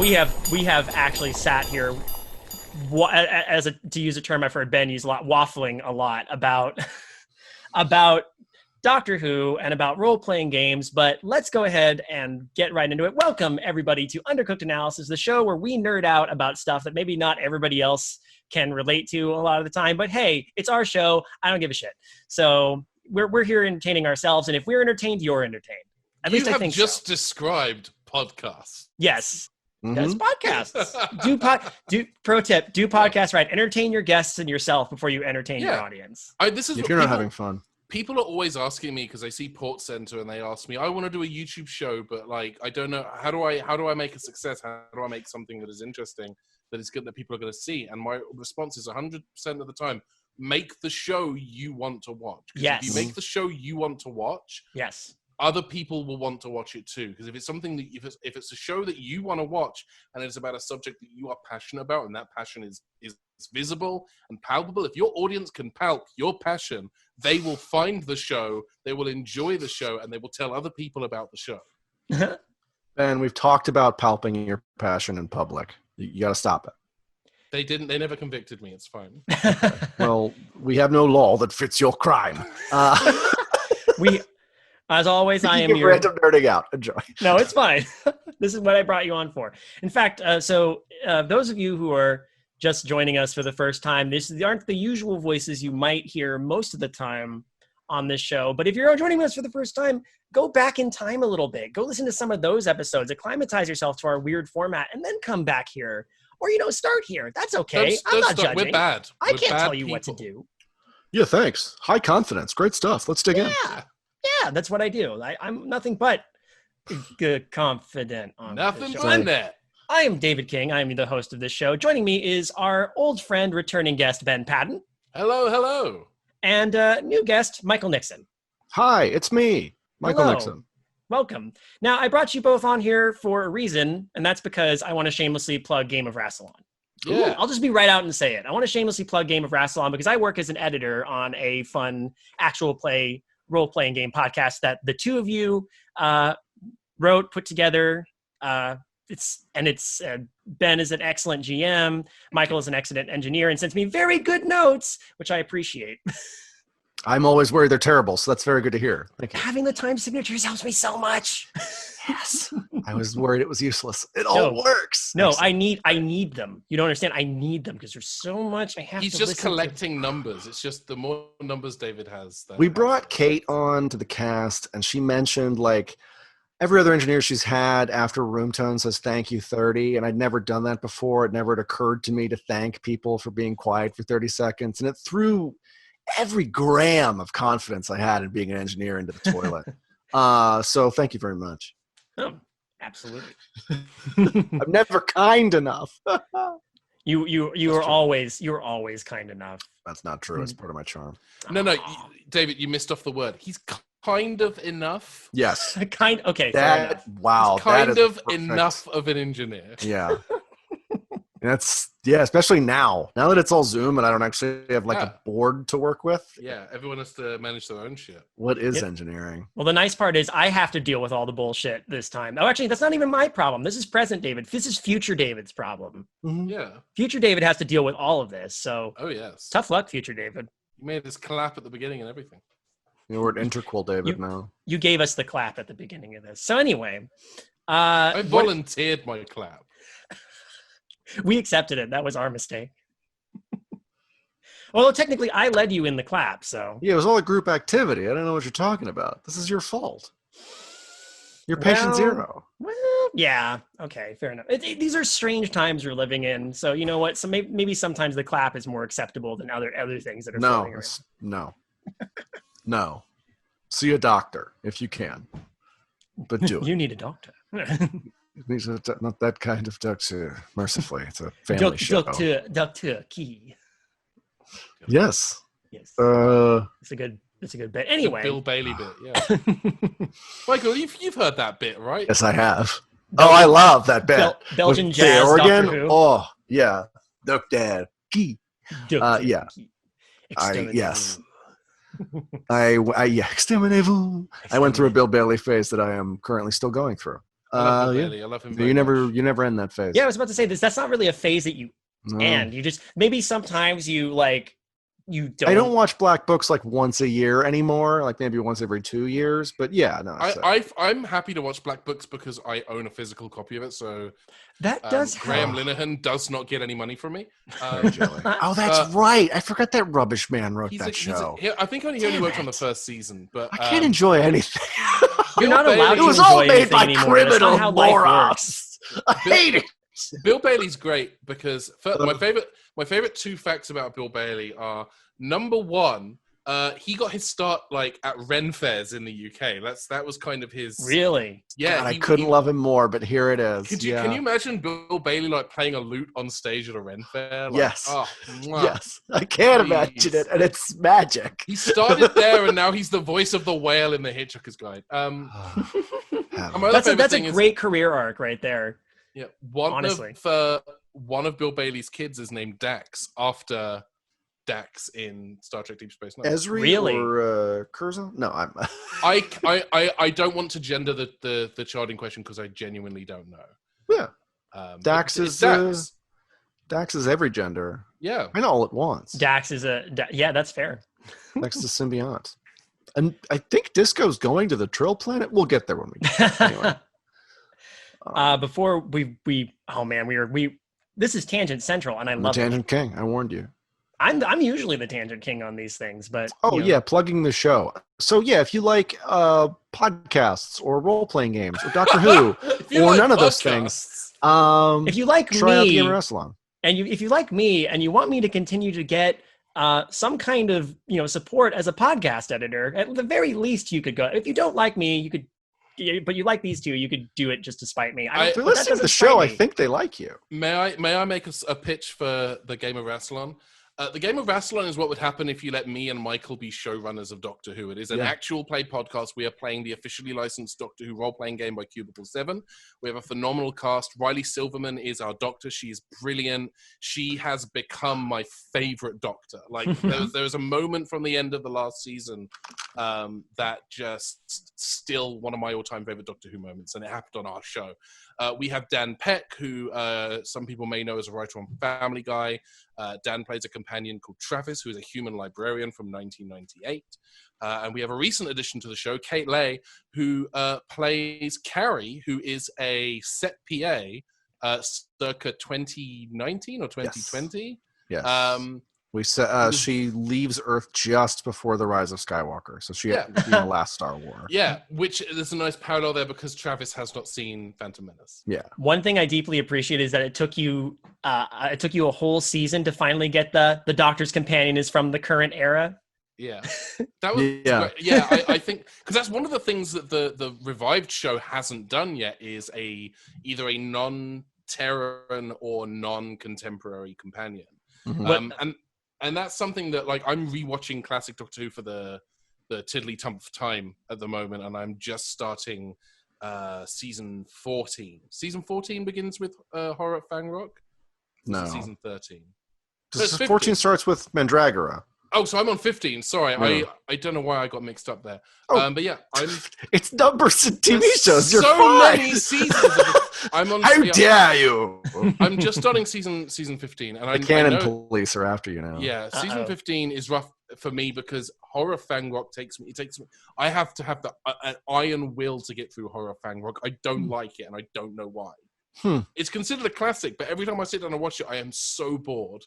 we have actually sat here, to use a term I've heard Ben use a lot, waffling a lot about Doctor Who and about role-playing games, but let's go ahead and get right into it. Welcome, everybody, to Undercooked Analysis, the show where we nerd out about stuff that maybe not everybody else can relate to a lot of the time, but hey, it's our show. I don't give a shit. So we're here entertaining ourselves, and if we're entertained, you're entertained. At least I think you have just described podcasts. Yes. That's podcasts. Pro tip, do podcasts right. Entertain your guests and yourself before you entertain your audience. If you're not having fun. People are always asking me, because I see Port Center and they ask me, I want to do a YouTube show, but like I don't know how do I make a success? How do I make something that is interesting, that is good, that people are going to see? And my response is 100% of the time, make the show you want to watch. Yes. If you make the show you want to watch, yes, other people will want to watch it too. Because if it's something that if it's a show that you want to watch and it's about a subject that you are passionate about, and that passion is visible and palpable, if your audience can palp your passion, they will find the show, they will enjoy the show, and they will tell other people about the show. Ben, we've talked about palping your passion in public. You got to stop it. They never convicted me. It's fine. Well, we have no law that fits your crime. As always, I am your random nerding out. Enjoy. No, it's fine. This is what I brought you on for. In fact, so those of you who are just joining us for the first time, these aren't the usual voices you might hear most of the time on this show. But if you're joining us for the first time, go back in time a little bit. Go listen to some of those episodes. Acclimatize yourself to our weird format, and then come back here. Or, start here. That's okay. I'm not judging. We're bad. I can't tell you what to do. Yeah, thanks. High confidence. Great stuff. Let's dig in. Yeah, that's what I do. I'm nothing but confident on nothing this show. but that. I am David King. I am the host of this show. Joining me is our old friend, returning guest, Ben Paddon. Hello. And new guest, Michael Nixon. Hi, it's me, Michael Nixon. Welcome. Now, I brought you both on here for a reason, and that's because I want to shamelessly plug Game of Rassilon. Yeah. I'll just be right out and say it. I want to shamelessly plug Game of Rassilon because I work as an editor on a fun actual play role-playing game podcast that the two of you wrote, put together. Ben is an excellent GM. Michael is an excellent engineer and sends me very good notes, which I appreciate. I'm always worried they're terrible, so that's very good to hear. Thank you. Having the time signatures helps me so much. Yes. I was worried it was useless. It all works. No, Excellent. I need them. You don't understand? I need them because there's so much I have to listen to. He's just collecting numbers. It's just the more numbers David has. We brought Kate on to the cast, and she mentioned, like, every other engineer she's had after room tone says thank you 30, and I'd never done that before. It never had occurred to me to thank people for being quiet for 30 seconds, and it threw every gram of confidence I had in being an engineer into the toilet. So thank you very much. Oh, absolutely. I'm never kind enough. You're always kind enough. That's not true. It's part of my charm. No, David, you missed off the word. He's kind of enough. Yes. Okay. Wow. He's kind of enough of an engineer. Yeah. Especially now that it's all Zoom and I don't actually have a board to work with. Yeah, everyone has to manage their own shit. What is engineering? Well, the nice part is I have to deal with all the bullshit this time. Oh, actually, that's not even my problem. This is present David. This is future David's problem. Mm-hmm. Yeah. Future David has to deal with all of this. So, oh yes, tough luck, future David. You made this clap at the beginning and everything. We're at interquel David now. You gave us the clap at the beginning of this. So anyway, I volunteered my clap. We accepted it. That was our mistake. Although technically I led you in the clap, so. Yeah, it was all a group activity. I don't know what you're talking about. This is your fault. You're patient zero. Well, yeah. Okay, fair enough. These are strange times we're living in. So you know what? So maybe sometimes the clap is more acceptable than other things that are floating around. No. See a doctor if you can. But do it. You need a doctor. Not that kind of doctor. Mercifully, it's a family show. Doctor Key. Yes. It's a good bit. Anyway, Bill Bailey bit. Yeah. Michael, you've heard that bit, right? Yes, I have. I love that bit. Belgian jazz. Oregon. Doctor Who. Oh yeah, Doctor Key. Yeah. Yes. Exterminez-vous. I went through a Bill Bailey phase that I am currently still going through. I love Bill Yeah. Bailey. I love him. You Very never much. you never end that phase. Yeah, I was about to say this. That's not really a phase that you No. end. You just maybe sometimes you like you don't. I don't watch Black Books like once a year anymore, like maybe once every 2 years. But yeah, no. I'm happy to watch Black Books because I own a physical copy of it. So That does Graham help. Linehan does not get any money from me. Very jelly. Oh, that's right. I forgot that rubbish man wrote that show. I think he only Damn worked on the it. first season, but I can't enjoy anything. You're Bill not allowed Bailey- to It was enjoy all made anything by anymore. That's criminal not how life morons. works. I hate it. Bill Bailey's great because my favorite two facts about Bill Bailey are number one, he got his start like at Ren fairs in the UK. That was kind of his. Really? Yeah, God, I couldn't love him more, but here it is. Can you imagine Bill Bailey like playing a lute on stage at a Ren fair? Like, Yes. Oh, mwah. Yes, I can't Please. imagine it, and it's magic. He started there, and now he's the voice of the whale in the Hitchhiker's Guide. My other That's a favorite thing is- great career arc right there. Yeah, Honestly. one of Bill Bailey's kids is named Dax after Dax in Star Trek Deep Space Nine. Esri Really? or Curzon? No, I'm. I don't want to gender the child in question because I genuinely don't know. Yeah, Dax it's is Dax. Dax is every gender. Yeah, I know all at once. Dax is yeah, that's fair. Next to Symbiont. And I think Disco's going to the Trill Planet. We'll get there when we get there. Anyway. Before we oh man, we this is Tangent Central and I I'm the love it. Tangent King. I warned you. I'm usually the Tangent King on these things, but Oh, you know, yeah, plugging the show. So, yeah, if you like podcasts or role-playing games or Doctor Who or none of those things, if you like try out the game me Rassilon. and if you like me and you want me to continue to get some kind of support as a podcast editor, at the very least you could go. If you don't like me, you could, but you like these two, you could do it just to spite me. If they're listening to the show, I think they like you. May I make a pitch for the game of Rassilon? The game of Rassilon is what would happen if you let me and Michael be showrunners of Doctor Who. It is an actual play podcast. We are playing the officially licensed Doctor Who role-playing game by Cubicle 7. We have a phenomenal cast. Riley Silverman is our Doctor. She is brilliant. She has become my favorite Doctor. Like, there was a moment from the end of the last season that just still one of my all-time favorite Doctor Who moments, and it happened on our show. We have Dan Peck, who some people may know as a writer on Family Guy. Dan plays a companion called Travis, who is a human librarian from 1998. And we have a recent addition to the show, Kate Leigh, who plays Carrie, who is a set PA circa 2019 or 2020. Yes. We said she leaves Earth just before the rise of Skywalker, so she had to be in the last Star Wars. Yeah, which there's a nice parallel there because Travis has not seen Phantom Menace. Yeah. One thing I deeply appreciate is that it took you a whole season to finally get the Doctor's companion is from the current era. Yeah, that was great. Yeah. I think because that's one of the things that the revived show hasn't done yet is either a non-Terran or non-contemporary companion. Mm-hmm. And that's something that, like, I'm rewatching classic Doctor Who for the tiddly-tumph time at the moment, and I'm just starting season 14. Season 14 begins with Horror at Fang Rock? No. Season 13. So 14 starts with Mandragora. Oh, so I'm on 15. Sorry, Yeah. I don't know why I got mixed up there. Oh, but yeah, it's numbers and TV shows. You're so fine. many seasons. I'm on. How dare you? I'm just starting season 15, and the Canon Police are after you now. Yeah, season 15 is rough for me because Horror Fang Rock takes me. I have to have an iron will to get through Horror Fang Rock. I don't like it, and I don't know why. It's considered a classic, but every time I sit down and watch it, I am so bored.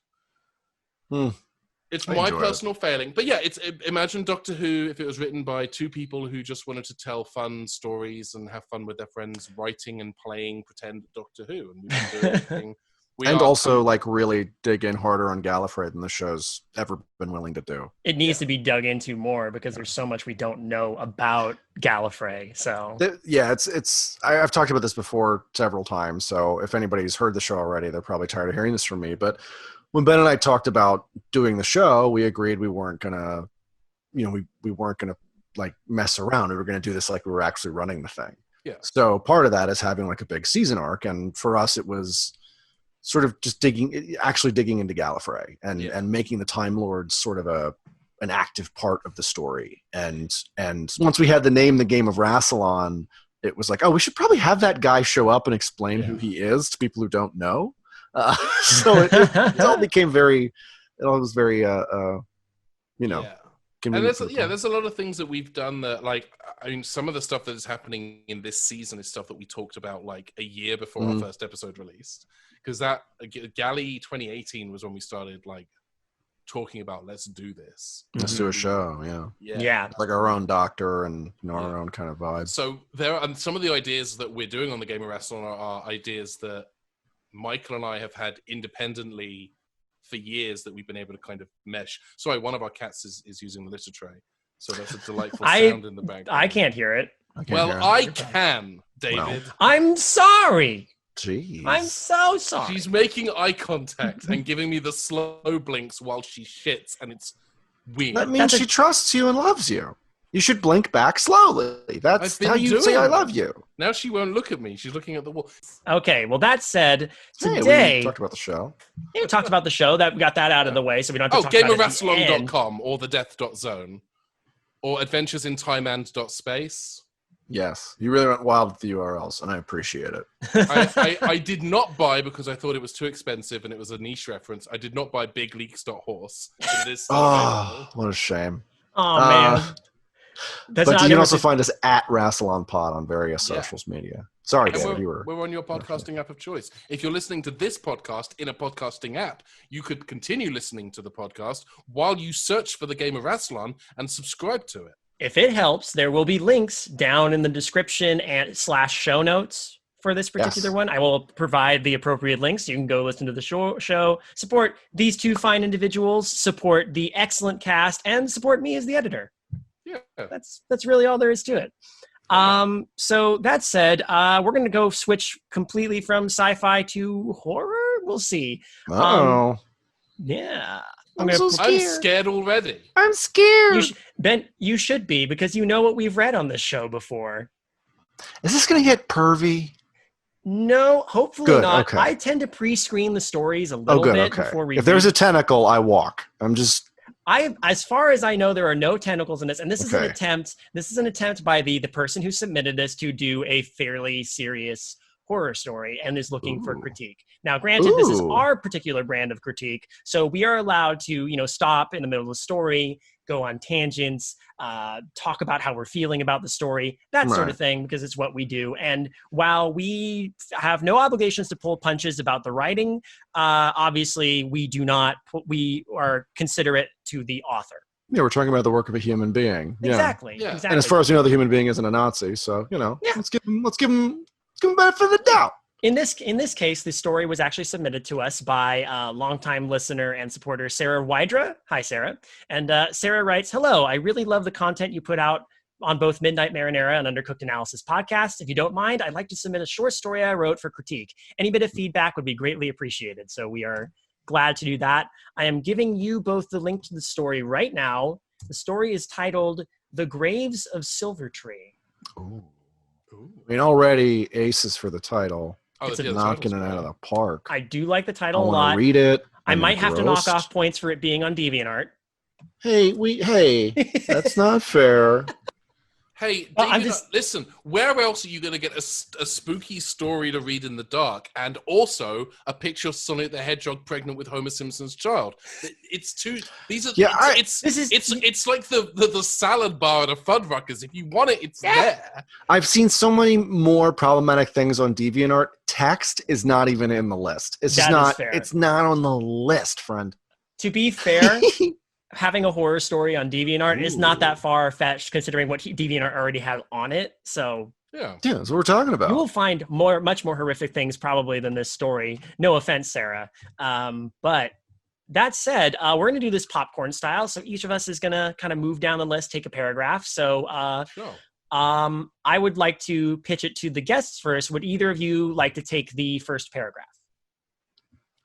It's my personal failing. But yeah, imagine Doctor Who if it was written by two people who just wanted to tell fun stories and have fun with their friends, writing and playing pretend Doctor Who. And we can do everything. Like really dig in harder on Gallifrey than the show's ever been willing to do. It needs to be dug into more because there's so much we don't know about Gallifrey. So I've talked about this before several times. So if anybody's heard the show already, they're probably tired of hearing this from me. But when Ben and I talked about doing the show, we agreed we weren't gonna, we weren't gonna like mess around. We were gonna do this like we were actually running the thing. Yeah. So part of that is having like a big season arc, and for us, it was sort of just digging into Gallifrey and making the Time Lords sort of an active part of the story. And once we had the name, the Game of Rassilon, it was like, oh, we should probably have that guy show up and explain who he is to people who don't know. So it all became very, it all was very, you know. Yeah. And there's a lot of things that we've done that, like, I mean, some of the stuff that is happening in this season is stuff that we talked about like a year before our first episode released. Because that Galley 2018 was when we started like talking about let's do this. Let's do a show, yeah. Like our own doctor and our own kind of vibe. So there are some of the ideas that we're doing on the Game of Rassilon are ideas that Michael and I have had independently for years that we've been able to kind of mesh. Sorry, one of our cats is using the litter tray. So that's a delightful sound in the background. I can't hear it. I can, David. Well. I'm sorry. Jeez. I'm so sorry. She's making eye contact and giving me the slow blinks while she shits, and it's weird. That means she trusts you and loves you. You should blink back slowly. That's how you say I love you. Now she won't look at me. She's looking at the wall. Okay, well, that said, today... we talked about the show. Yeah, we talked about the show. That we got that out of the way, so we don't have to talk about it. GameOfRassilon.com or thedeath.zone or adventuresintimeand.space. Yes, you really went wild with the URLs, and I appreciate it. I did not buy because I thought it was too expensive and it was a niche reference. I did not buy bigleaks.horse. It is oh, what a shame. Oh, man. But you can also find us at Rassilon Pod on various socials media. Sorry, David, we're on your podcasting app of choice. If you're listening to this podcast in a podcasting app, you could continue listening to the podcast while you search for the Game of Rassilon and subscribe to it. If it helps, there will be links down in the description and /show notes for this particular one. I will provide the appropriate links. You can go listen to the show, support these two fine individuals, support the excellent cast, and support me as the editor. Yeah, that's really all there is to it. So that said, we're going to go switch completely from sci-fi to horror. We'll see. Yeah. I'm so scared. I'm scared already. I'm scared. Ben, you should be, because you know what we've read on this show before. Is this going to get pervy? No, hopefully not. Okay. I tend to pre-screen the stories a little bit before we. If there's a tentacle, I walk. I'm just. As far as I know, there are no tentacles in this, and this is an attempt. This is an attempt by the person who submitted this to do a fairly serious horror story and is looking for critique. Now, granted, this is our particular brand of critique, so we are allowed to, stop in the middle of the story, go on tangents, talk about how we're feeling about the story, that sort of thing, because it's what we do. And while we have no obligations to pull punches about the writing, obviously we do not. We are considerate to the author. Yeah, we're talking about the work of a human being. Exactly. Yeah. And as far as we know, the human being isn't a Nazi, so let's give him benefit of the doubt. In this case, the story was actually submitted to us by longtime listener and supporter Sarah Wydra. Hi, Sarah. And Sarah writes, "Hello, I really love the content you put out on both Midnight Marinara and Undercooked Analysis podcast. If you don't mind, I'd like to submit a short story I wrote for critique. Any bit of feedback would be greatly appreciated." So we are glad to do that. I am giving you both the link to the story right now. The story is titled "The Graves of Silvertree." Ooh. I mean, already aces for the title. It's knocking it out of the park. I do like the title a lot. I want to read it. I might have to knock off points for it being on DeviantArt. Hey, that's not fair. Hey, David, listen, where else are you going to get a spooky story to read in the dark and also a picture of Sonic the Hedgehog pregnant with Homer Simpson's child? It's two. These are. Yeah, it's like the salad bar at a Fuddruckers. If you want it, it's there. I've seen so many more problematic things on DeviantArt. Text is not even in the list. It's just not. It's not on the list, friend. To be fair. Having a horror story on DeviantArt is not that far-fetched considering what DeviantArt already had on it. So yeah, that's what we're talking about. You will find much more horrific things probably than this story. No offense, Sarah. But that said, we're going to do this popcorn style. So each of us is going to kind of move down the list, take a paragraph. So I would like to pitch it to the guests first. Would either of you like to take the first paragraph?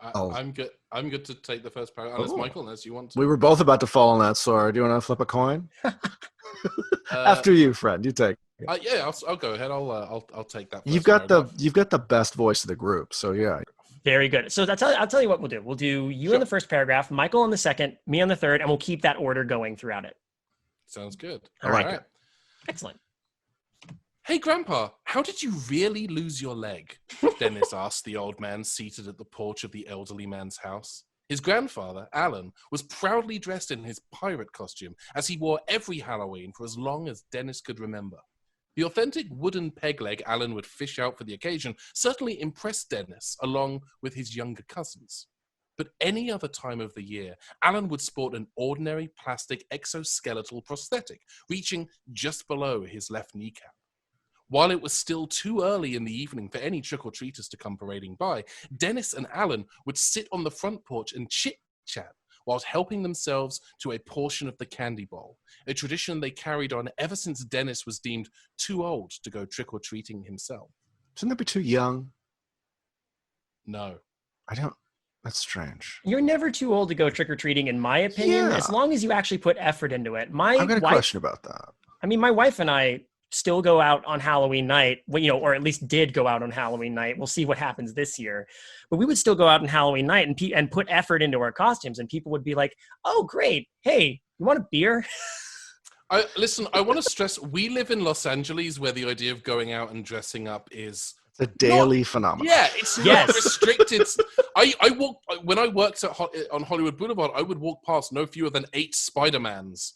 I'm good. I'm good to take the first paragraph. Unless Michael, unless you want to. We were both about to fall on that sword. Do you want to flip a coin? After you, friend. You take it. Yeah, I'll go ahead. I'll take that. You've got the best voice of the group, so yeah. Very good. So I'll tell you what we'll do. We'll do you in the first paragraph, Michael in the second, me on the third, and we'll keep that order going throughout it. Sounds good. All right. Excellent. Hey, Grandpa, how did you really lose your leg? Dennis asked the old man seated at the porch of the elderly man's house. His grandfather, Alan, was proudly dressed in his pirate costume, as he wore every Halloween for as long as Dennis could remember. The authentic wooden peg leg Alan would fish out for the occasion certainly impressed Dennis, along with his younger cousins. But any other time of the year, Alan would sport an ordinary plastic exoskeletal prosthetic, reaching just below his left kneecap. While it was still too early in the evening for any trick-or-treaters to come parading by, Dennis and Alan would sit on the front porch and chit-chat whilst helping themselves to a portion of the candy bowl, a tradition they carried on ever since Dennis was deemed too old to go trick-or-treating himself. Shouldn't that be too young? No. That's strange. You're never too old to go trick-or-treating, in my opinion, Yeah. as long as you actually put effort into it. I've got a question about that. I mean, my wife and I still go out on Halloween night, or at least did go out on Halloween night. We'll see what happens this year. But we would still go out on Halloween night and put effort into our costumes, and people would be like, "Oh, great. Hey, you want a beer?" Listen, I want to stress, we live in Los Angeles where the idea of going out and dressing up is The daily phenomenon. Yeah, it's not restricted. When I worked on Hollywood Boulevard, I would walk past no fewer than 8 Spider-Mans.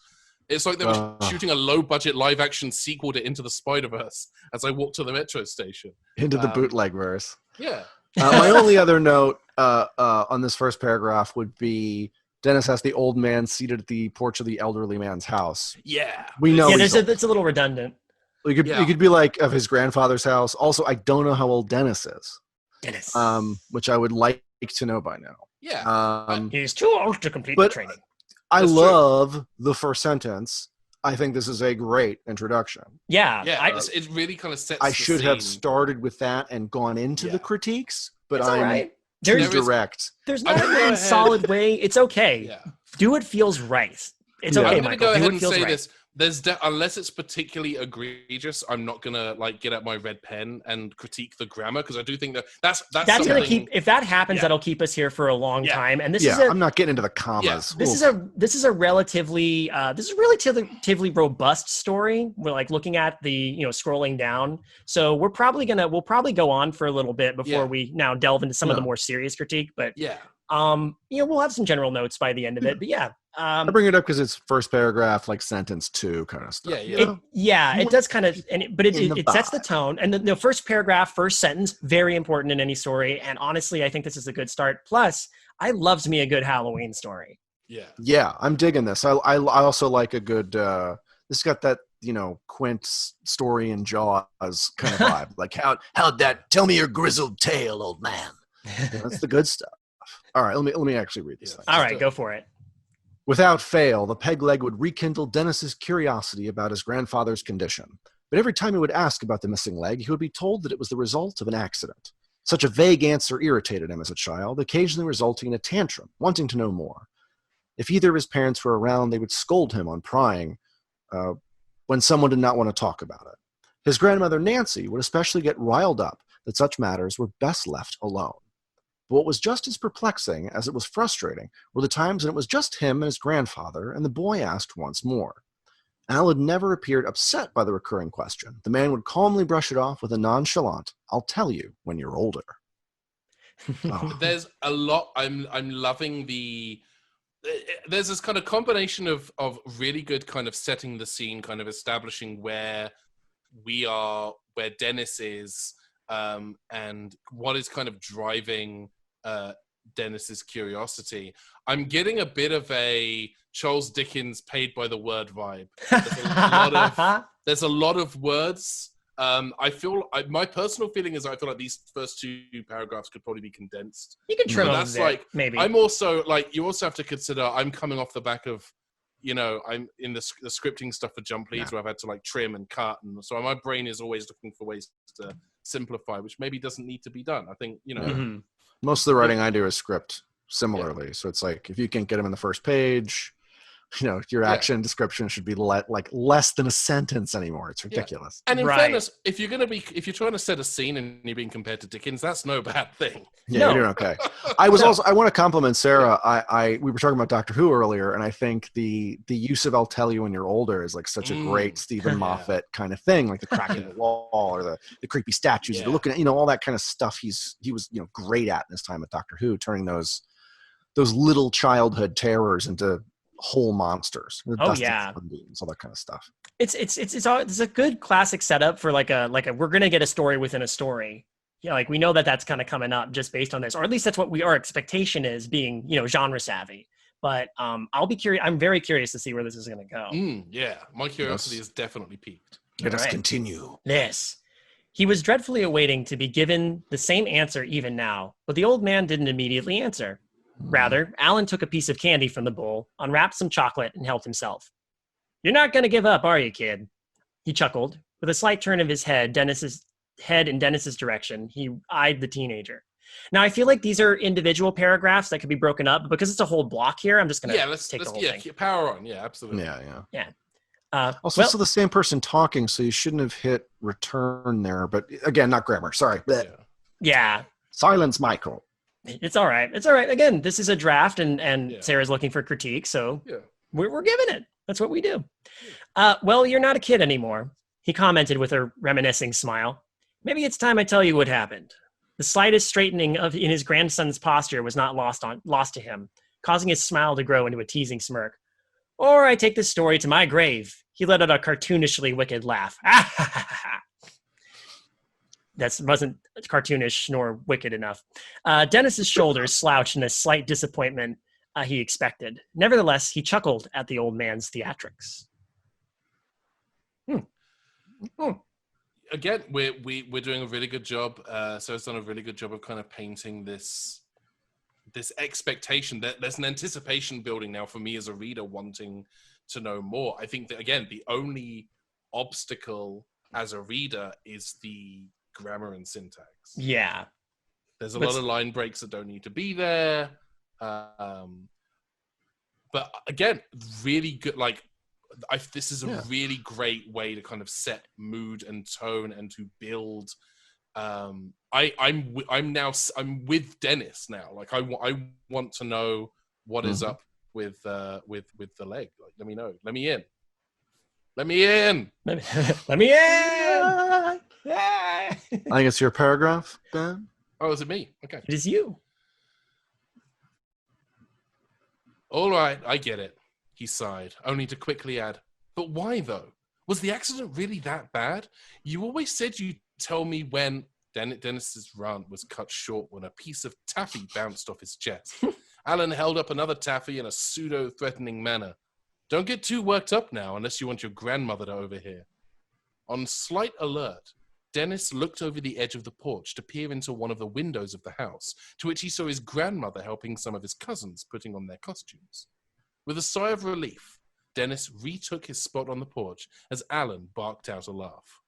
It's like they were shooting a low-budget live-action sequel to Into the Spider-Verse as I walked to the metro station. Into the bootleg verse. Yeah. My only other note on this first paragraph would be Dennis has the old man seated at the porch of the elderly man's house. Yeah. We know. Yeah, it's a little redundant. You could be like of his grandfather's house. Also, I don't know how old Dennis is. Dennis. Which I would like to know by now. Yeah. He's too old to complete the training. I love the first sentence. I think this is a great introduction. Yeah. It really kind of sets I the should scene. have started with that and gone into the critiques, but It's all right. too direct. There's not a solid way. It's okay. Yeah. Do what feels right. It's okay, I'm going to Michael. go Do ahead what and feels say right. this. Unless it's particularly egregious, I'm not gonna get out my red pen and critique the grammar, because I do think that's going to keep. If that happens, that'll keep us here for a long time. And this is I'm not getting into the commas. This is a relatively robust story. We're like looking at the scrolling down. So we'll probably go on for a little bit before we now delve into some of the more serious critique. But we'll have some general notes by the end of it. But I bring it up because it's first paragraph, like sentence 2 kind of stuff. It does kind of, but it sets the tone. And the first paragraph, first sentence, very important in any story. And honestly, I think this is a good start. Plus, I loves me a good Halloween story. Yeah, I'm digging this. I also like a good. This got that Quint story in Jaws kind of vibe. Like how'd that? Tell me your grizzled tale, old man. That's the good stuff. All right, let me actually read this thing. All right, go for it. Without fail, the peg leg would rekindle Dennis's curiosity about his grandfather's condition. But every time he would ask about the missing leg, he would be told that it was the result of an accident. Such a vague answer irritated him as a child, occasionally resulting in a tantrum, wanting to know more. If either of his parents were around, they would scold him on prying when someone did not want to talk about it. His grandmother, Nancy, would especially get riled up that such matters were best left alone. But what was just as perplexing as it was frustrating were the times when it was just him and his grandfather, and the boy asked once more. Alan never appeared upset by the recurring question. The man would calmly brush it off with a nonchalant, "I'll tell you when you're older." There's a lot. I'm loving there's this kind of combination of really good kind of setting the scene, kind of establishing where we are, where Dennis is, and what is kind of driving Dennis's curiosity. I'm getting a bit of a Charles Dickens paid by the word vibe. There's a lot of words. My personal feeling is I feel like these first 2 paragraphs could probably be condensed. You can trim them. That's like maybe. I'm also like, you also have to consider I'm coming off the back of, I'm in the scripting stuff for Jump Leads where I've had to like trim and cut, and so my brain is always looking for ways to simplify, which maybe doesn't need to be done. I think most of the writing I do is script similarly, so it's like if you can't get them in the first page, your Yeah. action description should be like less than a sentence anymore. It's Yeah. ridiculous. And in Right. fairness, if you're trying to set a scene and you're being compared to Dickens, that's no bad thing. Yeah, No. you're doing okay. I want to compliment Sarah. We were talking about Doctor Who earlier, and I think the use of "I'll tell you when you're older" is like such a great Stephen Yeah. Moffat kind of thing, like the cracking the wall or the creepy statues. Yeah. You're looking at, all that kind of stuff. He was great at in his time at Doctor Who, turning those little childhood terrors into whole monsters. The dusty beams, all that kind of stuff. It's a good classic setup for like a we're gonna get a story within a story. Yeah, like we know that's kind of coming up just based on this, or at least that's what our expectation is, being genre savvy. But I'll be curious. I'm very curious to see where this is gonna go. Yeah, my curiosity is definitely peaked. Let us continue. This. He was dreadfully awaiting to be given the same answer even now, but the old man didn't immediately answer. Rather, Alan took a piece of candy from the bowl, unwrapped some chocolate, and helped himself. "You're not going to give up, are you, kid?" He chuckled. With a slight turn of his head, Dennis's head in Dennis's direction, he eyed the teenager. Now, I feel like these are individual paragraphs that could be broken up, but because it's a whole block here, I'm just going to take the whole thing. Power on. Yeah, absolutely. Yeah. Also, the same person talking, so you shouldn't have hit return there. But again, not grammar. Sorry. Yeah. Silence, Michael. It's all right. It's all right. Again, this is a draft, and Sarah's looking for critique, so we're giving it. That's what we do. Well, you're not a kid anymore, he commented with a reminiscing smile. Maybe it's time I tell you what happened. The slightest straightening in his grandson's posture was not lost to him, causing his smile to grow into a teasing smirk. Or I take this story to my grave. He let out a cartoonishly wicked laugh. That wasn't cartoonish nor wicked enough. Dennis's shoulders slouched in a slight disappointment he expected. Nevertheless, he chuckled at the old man's theatrics. Again, we're doing a really good job. So it's done a really good job of kind of painting this expectation that there's an anticipation building now for me as a reader wanting to know more. I think that, again, the only obstacle as a reader is the grammar and syntax. Yeah. There's a lot of line breaks that don't need to be there. But again, really good. This is a really great way to kind of set mood and tone and to build. I'm with Dennis now. Like I want to know what is up with the leg. Like, let me know. Let me in. Let me in. Let me in. I think it's your paragraph, Ben. Oh, is it me? Okay. It is you. All right, I get it, he sighed, only to quickly add, but why though? Was the accident really that bad? You always said you'd tell me when... Dennis's rant was cut short when a piece of taffy bounced off his chest. Alan held up another taffy in a pseudo-threatening manner. Don't get too worked up now unless you want your grandmother to overhear. On slight alert, Dennis looked over the edge of the porch to peer into one of the windows of the house, to which he saw his grandmother helping some of his cousins putting on their costumes. With a sigh of relief, Dennis retook his spot on the porch as Alan barked out a laugh.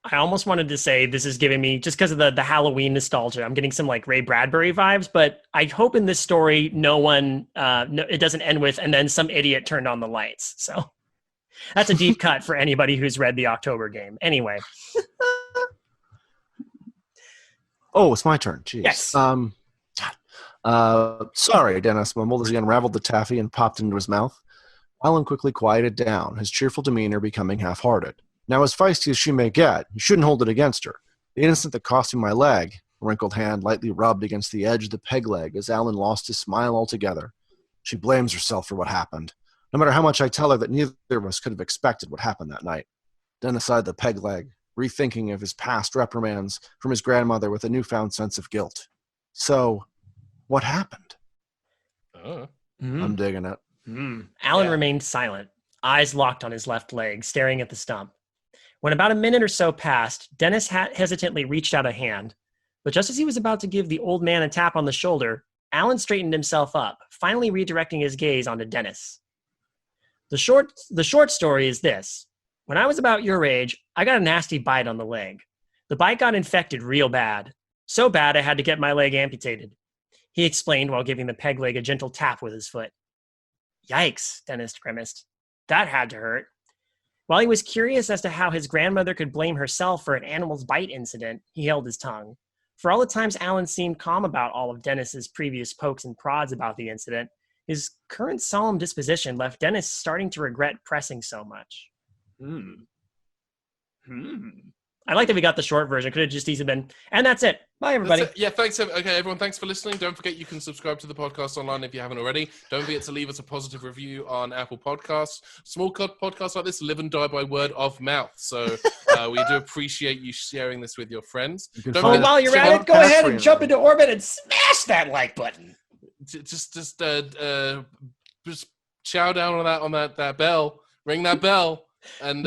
I almost wanted to say this is giving me, just because of the Halloween nostalgia, I'm getting some like Ray Bradbury vibes, but I hope in this story it doesn't end with, and then some idiot turned on the lights. So that's a deep cut for anybody who's read the October Game. Anyway. Oh, it's my turn. Jeez. Yes. Sorry, Dennis mumbled as he unraveled the taffy and popped into his mouth. Alan quickly quieted down, his cheerful demeanor becoming half-hearted. Now, as feisty as she may get, you shouldn't hold it against her. The incident that cost me my leg, a wrinkled hand lightly rubbed against the edge of the peg leg as Alan lost his smile altogether. She blames herself for what happened, no matter how much I tell her that neither of us could have expected what happened that night. Dennis eyed the peg leg, rethinking of his past reprimands from his grandmother with a newfound sense of guilt. So, what happened? I'm digging it. Alan remained silent, eyes locked on his left leg, staring at the stump. When about a minute or so passed, Dennis hesitantly reached out a hand, but just as he was about to give the old man a tap on the shoulder, Alan straightened himself up, finally redirecting his gaze onto Dennis. The short story is this. When I was about your age, I got a nasty bite on the leg. The bite got infected real bad. So bad I had to get my leg amputated. He explained while giving the peg leg a gentle tap with his foot. Yikes, Dennis grimaced. That had to hurt. While he was curious as to how his grandmother could blame herself for an animal's bite incident, he held his tongue. For all the times Alan seemed calm about all of Dennis's previous pokes and prods about the incident, his current solemn disposition left Dennis starting to regret pressing so much. I like that we got the short version. Could have just easily been, and that's it. Bye, everybody. Yeah, thanks. Okay, everyone, thanks for listening. Don't forget you can subscribe to the podcast online if you haven't already. Don't forget to leave us a positive review on Apple Podcasts. Small podcasts like this live and die by word of mouth. So we do appreciate you sharing this with your friends. While you're at it, go ahead and jump into orbit and smash that like button. Just chow down on that bell. Ring that bell, and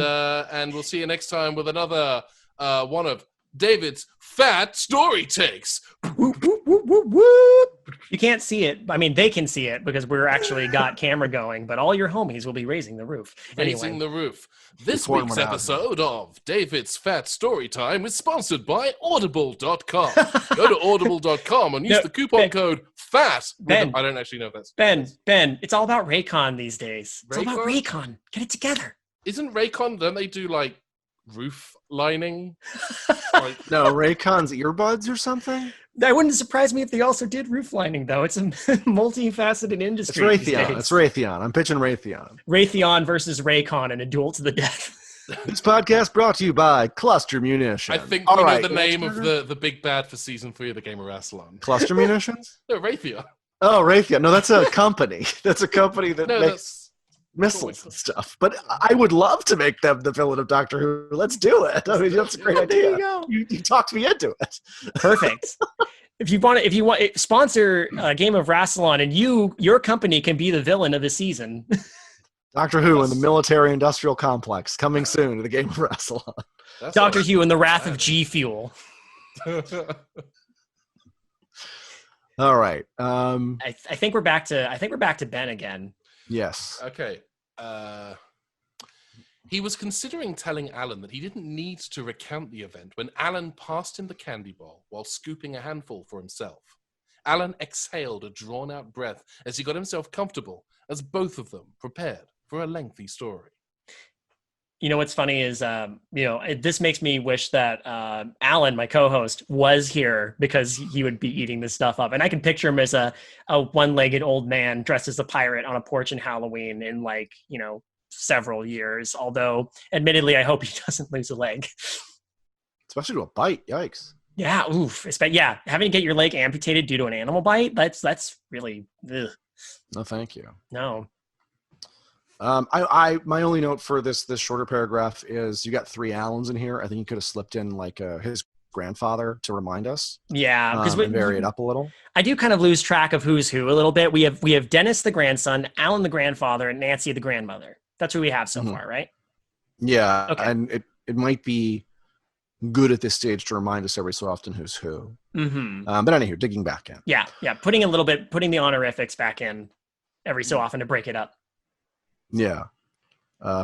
we'll see you next time with another one of David's fat story takes. Whoop, whoop, whoop, whoop, whoop. You can't see it. I mean, they can see it because we're actually got camera going, but all your homies will be raising the roof. Raising the roof. This week's episode of David's Fat Story Time is sponsored by Audible.com. Go to Audible.com and use the coupon code FAT. Ben, I don't actually know if that's... Ben, it's all about Raycon these days. It's all about Raycon. Get it together. Isn't Raycon, don't they do like roof lining? No, Raycon's earbuds or something? That wouldn't surprise me if they also did roof lining, though. It's a multifaceted industry. It's Raytheon. It's Raytheon. I'm pitching Raytheon. Raytheon versus Raycon in a duel to the death. This podcast brought to you by Cluster Munitions. I think we know the name of the big bad for season 3 of the game of Rassilon. Cluster Munitions? No, Raytheon. Oh, Raytheon. No, that's a company. That's a company that makes missiles and stuff. But I would love to make them the villain of Doctor Who. Let's do it. I mean, that's a great idea. You talked me into it. Perfect. If you want, sponsor a game of Rassilon, and your company can be the villain of the season. Doctor Who and the military-industrial complex coming soon to the game of Rassilon. Doctor Who and the Wrath of G Fuel. All right. I think we're back to Ben again. Yes. Okay. He was considering telling Alan that he didn't need to recount the event when Alan passed him the candy bowl while scooping a handful for himself. Alan exhaled a drawn-out breath as he got himself comfortable, as both of them prepared for a lengthy story. You know what's funny is, this makes me wish that Alan, my co-host, was here because he would be eating this stuff up. And I can picture him as a one-legged old man dressed as a pirate on a porch in Halloween in several years. Although, admittedly, I hope he doesn't lose a leg. Especially to a bite. Yikes. Yeah, oof. Having to get your leg amputated due to an animal bite, that's really... Ugh. No, thank you. No. My only note for this shorter paragraph is you got 3 Allens in here. I think you could have slipped in his grandfather to remind us. Yeah, because and vary it up a little. I do kind of lose track of who's who a little bit. We have Dennis the grandson, Alan the grandfather, and Nancy the grandmother. That's who we have so far, right? Yeah, okay. And it might be good at this stage to remind us every so often who's who. Mm-hmm. But anywho, digging back in. Yeah, putting the honorifics back in every so often to break it up. Yeah.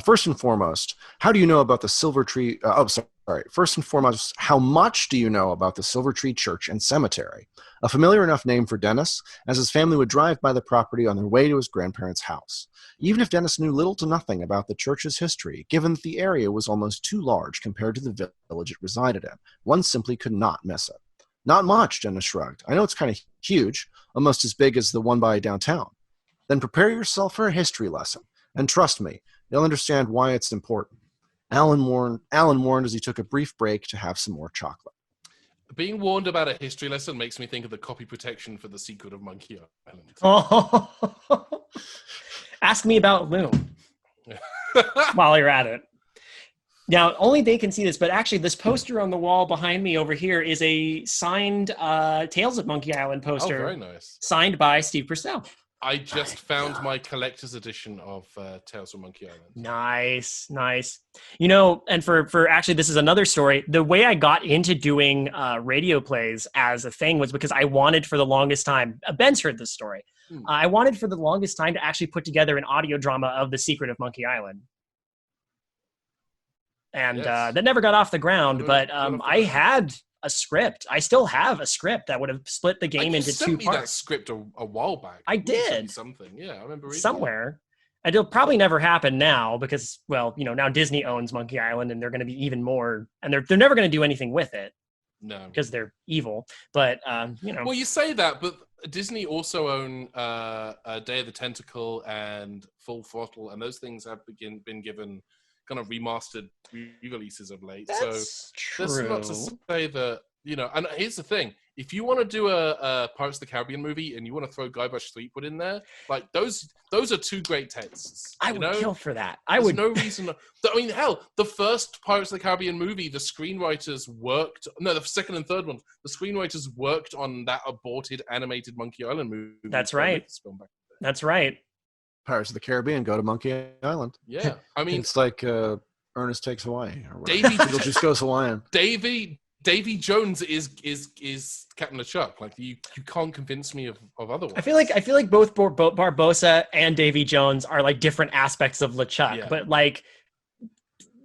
First and foremost, how do you know about the Silver Tree? First and foremost, how much do you know about the Silver Tree Church and Cemetery? A familiar enough name for Dennis, as his family would drive by the property on their way to his grandparents' house. Even if Dennis knew little to nothing about the church's history, given that the area was almost too large compared to the village it resided in, one simply could not miss it. Not much, Dennis shrugged. I know it's kind of huge, almost as big as the one by downtown. Then prepare yourself for a history lesson. And trust me, you'll understand why it's important. Alan warned as he took a brief break to have some more chocolate. Being warned about a history lesson makes me think of the copy protection for The Secret of Monkey Island. Oh. Ask me about Loom while you're at it. Now, only they can see this, but actually this poster on the wall behind me over here is a signed Tales of Monkey Island poster. Oh, very nice. Signed by Steve Purcell. I just found my collector's edition of Tales from Monkey Island. Nice. And for actually, this is another story. The way I got into doing radio plays as a thing was because I wanted for the longest time, Ben's heard this story. I wanted for the longest time to actually put together an audio drama of The Secret of Monkey Island. And that never got off the ground, but I had a script. I still have a script that would have split the game into 2 parts. That script a while back. I did. Something. Yeah, I remember reading somewhere. It'll probably never happen now because, well, now Disney owns Monkey Island and they're going to be even more, and they're never going to do anything with it. No, because they're evil. But Well, you say that, but Disney also own Day of the Tentacle and Full Throttle, and those things have been given kind of remastered re-releases of late. That's true. That's not to say that, and here's the thing. If you want to do a Pirates of the Caribbean movie and you want to throw Guybrush Threepwood in there, like those are two great tastes. I would kill for that. There's no reason. Hell, the first Pirates of the Caribbean movie, the screenwriters worked. No, the second and third one, the screenwriters worked on that aborted animated Monkey Island movie. That's right. That's right. Pirates of the Caribbean, go to Monkey Island. Yeah, it's like Ernest Takes Hawaii. Or Beetlejuice goes Hawaiian. Davy Jones is Captain LeChuck. Like you can't convince me of otherwise. I feel like both Barbossa and Davy Jones are like different aspects of LeChuck, but like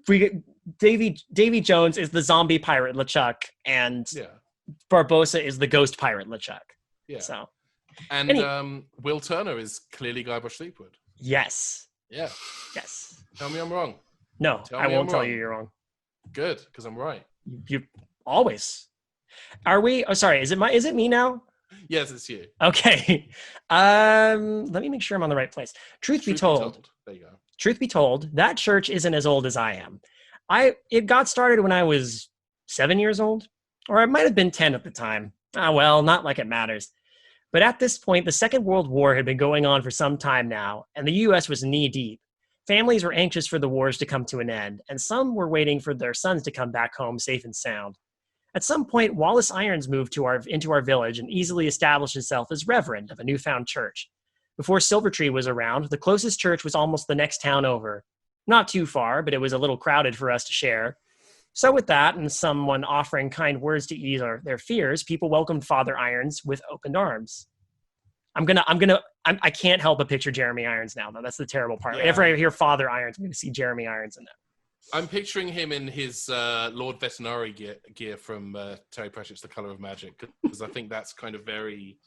Davy Jones is the zombie pirate LeChuck, and Barbossa is the ghost pirate LeChuck. Yeah. So, and Will Turner is clearly Guybrush Threepwood. Yes. Yeah. Yes. Tell me I'm wrong. No, I won't tell you you're wrong. Good, because I'm right. You always. Are we? Oh, sorry. Is it me now? Yes, it's you. Okay. Let me make sure I'm on the right place. Truth be told. There you go. Truth be told, that church isn't as old as I am. It got started when I was 7 years old, or I might have been 10 at the time. Well, not like it matters. But at this point, the Second World War had been going on for some time now, and the U.S. was knee-deep. Families were anxious for the wars to come to an end, and some were waiting for their sons to come back home safe and sound. At some point, Wallace Irons moved into our village and easily established himself as reverend of a newfound church. Before Silvertree was around, the closest church was almost the next town over. Not too far, but it was a little crowded for us to share. So with that, and someone offering kind words to ease their fears, people welcomed Father Irons with open arms. I can't help but picture Jeremy Irons now, though. That's the terrible part. Yeah. Whenever I hear Father Irons, I'm going to see Jeremy Irons in that. I'm picturing him in his Lord Veterinary gear from Terry Pratchett's The Color of Magic, because I think that's kind of very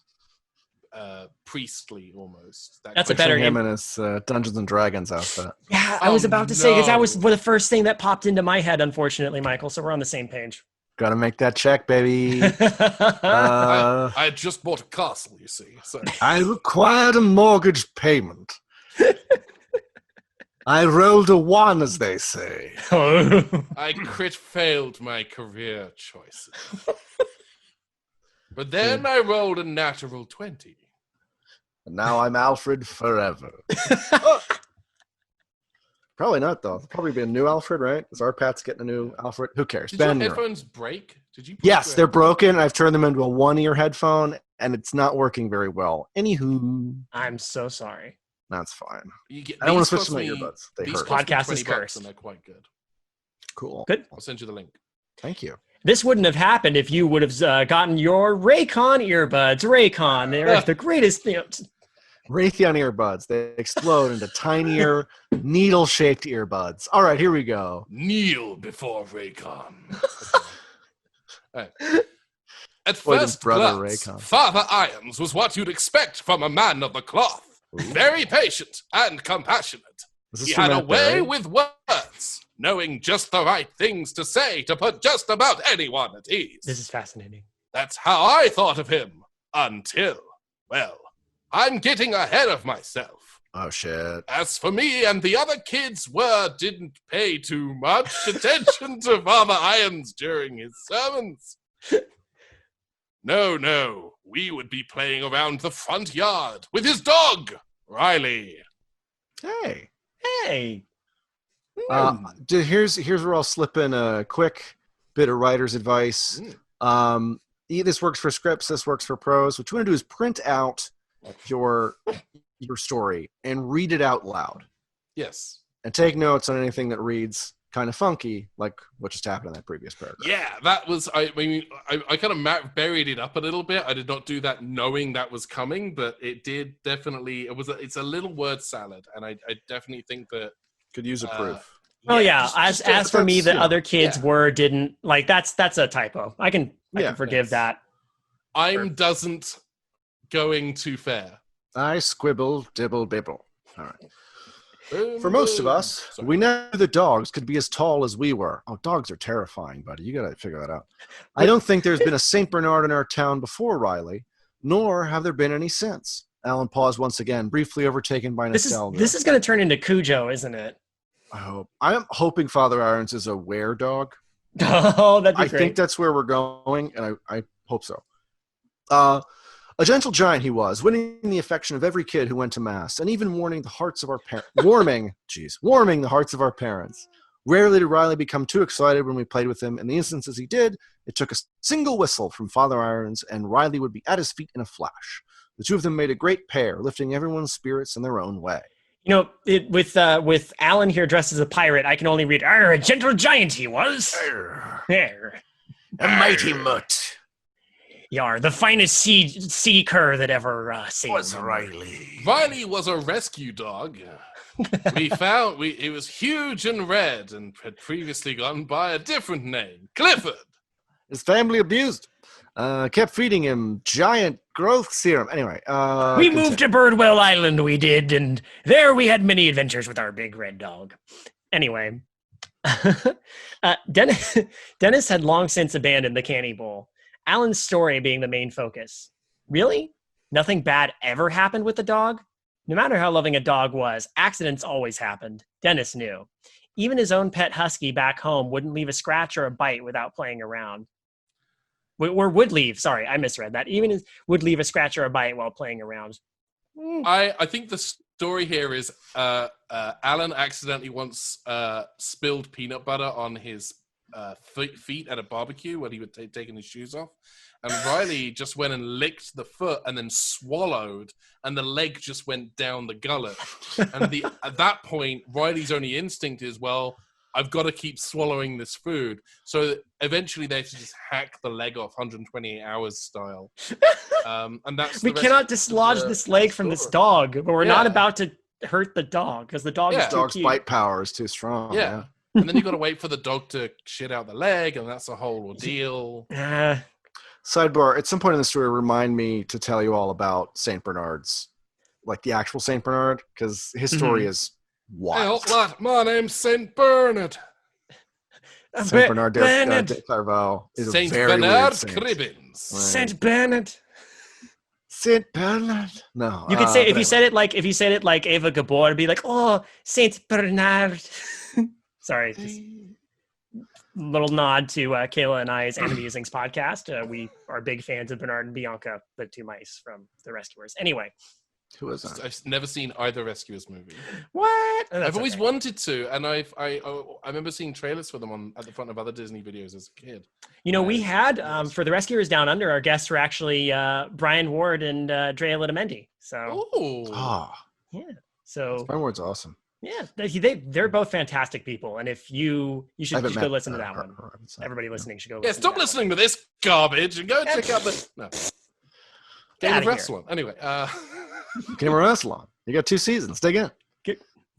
priestly almost. That's a better him in his Dungeons and Dragons outfit. Yeah, I was about to say, because that was the first thing that popped into my head, unfortunately, Michael. So we're on the same page. Gotta make that check, baby. I just bought a castle, you see. So. I required a mortgage payment. I rolled a 1, as they say. I crit failed my career choices. But then I rolled a natural 20. And now I'm Alfred forever. Probably not, though. It'll probably be a new Alfred, right? Is our Pat's getting a new Alfred? Who cares? Did Ben, your headphones break? Yes, they're broken. I've turned them into a one-ear headphone, and it's not working very well. Anywho. I'm so sorry. That's fine. I don't want to switch to my earbuds. They these hurt. Podcast is cursed. And they're quite good. Cool. Good. I'll send you the link. Thank you. This wouldn't have happened if you would have gotten your Raycon earbuds. Raycon, they're the greatest thing. Raytheon earbuds. They explode into tinier, needle-shaped earbuds. All right, here we go. Kneel before Raycon. Right. At first glance, Father Irons was what you'd expect from a man of the cloth. Ooh. Very patient and compassionate. He had a way with words, knowing just the right things to say to put just about anyone at ease. This is fascinating. That's how I thought of him until, well, I'm getting ahead of myself. Oh, shit. As for me and the other kids didn't pay too much attention to Father Irons during his sermons. No, we would be playing around the front yard with his dog, Riley. Hey. Here's where I'll slip in a quick bit of writer's advice. This works for scripts, this works for prose. What you want to do is print out your story and read it out loud. Yes. And take notes on anything that reads kind of funky, like what just happened in that previous paragraph. Yeah, that was, I kind of buried it up a little bit. I did not do that knowing that was coming, but it did definitely, it's a little word salad, and I definitely think that could use a proof. As for me, the other kids didn't, like, that's a typo. I can forgive that. Doesn't going too fair. I squibble, dibble, bibble. All right. For most of us, we never knew the dogs could be as tall as we were. Oh, dogs are terrifying, buddy. You got to figure that out. I don't think there's been a St. Bernard in our town before Riley, nor have there been any since. Alan paused once again, briefly overtaken by nostalgia. This is going to turn into Cujo, isn't it? I hope. I am hoping Father Irons is a weredog. Oh, that'd be great. I think that's where we're going, and I hope so. A gentle giant he was, winning the affection of every kid who went to mass, and even warming the hearts of our warming the hearts of our parents. Rarely did Riley become too excited when we played with him. In the instances he did, it took a single whistle from Father Irons, and Riley would be at his feet in a flash. The two of them made a great pair, lifting everyone's spirits in their own way. You know, with Alan here dressed as a pirate, I can only read, a gentle giant he was. A mighty mutt. Yar, the finest sea cur that ever sailed. Was Riley. Riley was a rescue dog. It was huge and red and had previously gone by a different name, Clifford. His family abused. Kept feeding him giant growth serum. Anyway, we moved to Birdwell Island, we did, and there we had many adventures with our big red dog. Anyway, Dennis had long since abandoned the candy bowl. Alan's story being the main focus. Really? Nothing bad ever happened with the dog? No matter how loving a dog was, accidents always happened. Dennis knew. Even his own pet husky back home wouldn't leave a scratch or a bite without playing around. Or would leave. Sorry, I misread that. Even would leave a scratch or a bite while playing around. I think the story here is Alan accidentally once spilled peanut butter on his feet at a barbecue when he was taking his shoes off. And Riley just went and licked the foot and then swallowed, and the leg just went down the gullet. And at that point, Riley's only instinct is, well, I've got to keep swallowing this food. So eventually they have to just hack the leg off 128 hours style. And that's we cannot dislodge this leg from this dog, but we're not about to hurt the dog because the dog is too dog's cute. bite power is too strong. Yeah. And then you got to wait for the dog to shit out the leg, and that's a whole ordeal. Sidebar, at some point in the story, remind me to tell you all about St. Bernard's, like the actual St. Bernard, because his story is wild. Hey, my name's St. Bernard. St. Bernard de Clairvaux is St. a very Bernard weird Cribbins. Right. Saint Bernard. Saint Bernard? No. You could say if you said it like Ava Gabor, it'd be like, oh, Saint Bernard. Sorry, just little nod to Kayla and I's Anime Musings podcast. We are big fans of Bernard and Bianca, the two mice from The Rescuers. Anyway. Who is that? I've never seen either Rescuers movie. What? Oh, I've always wanted to, and I remember seeing trailers for them at the front of other Disney videos as a kid. You know, we had for The Rescuers Down Under, our guests were actually Brian Ward and Drea Litamendi. So, yeah. So Brian Ward's awesome. Yeah, they're both fantastic people, and if you should go listen to that one. Everybody listening should go. Yeah, stop listening to this garbage and go check out the Game of Rassilon. Anyway, Game of Rassilon. You got 2 seasons. Dig in.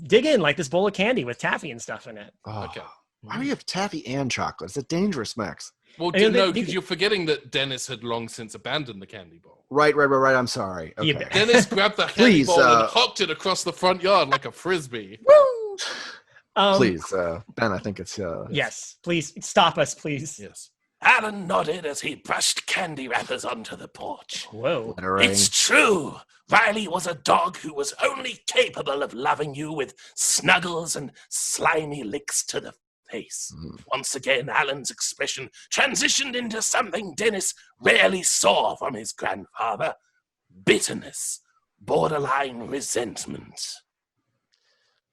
Dig in like this bowl of candy with taffy and stuff in it. Oh, okay. Why do you have taffy and chocolate? It's a dangerous mix. Well, because you're forgetting that Dennis had long since abandoned the candy bowl. Right. I'm sorry. Okay. Dennis grabbed the candy bowl and hopped it across the front yard like a frisbee. Woo! Please, Ben, I think it's... Yes, please, stop us, please. Yes. Alan nodded as he brushed candy wrappers onto the porch. Whoa. It's true. Riley was a dog who was only capable of loving you with snuggles and slimy licks to the face. Once again, Alan's expression transitioned into something Dennis rarely saw from his grandfather. Bitterness, borderline resentment.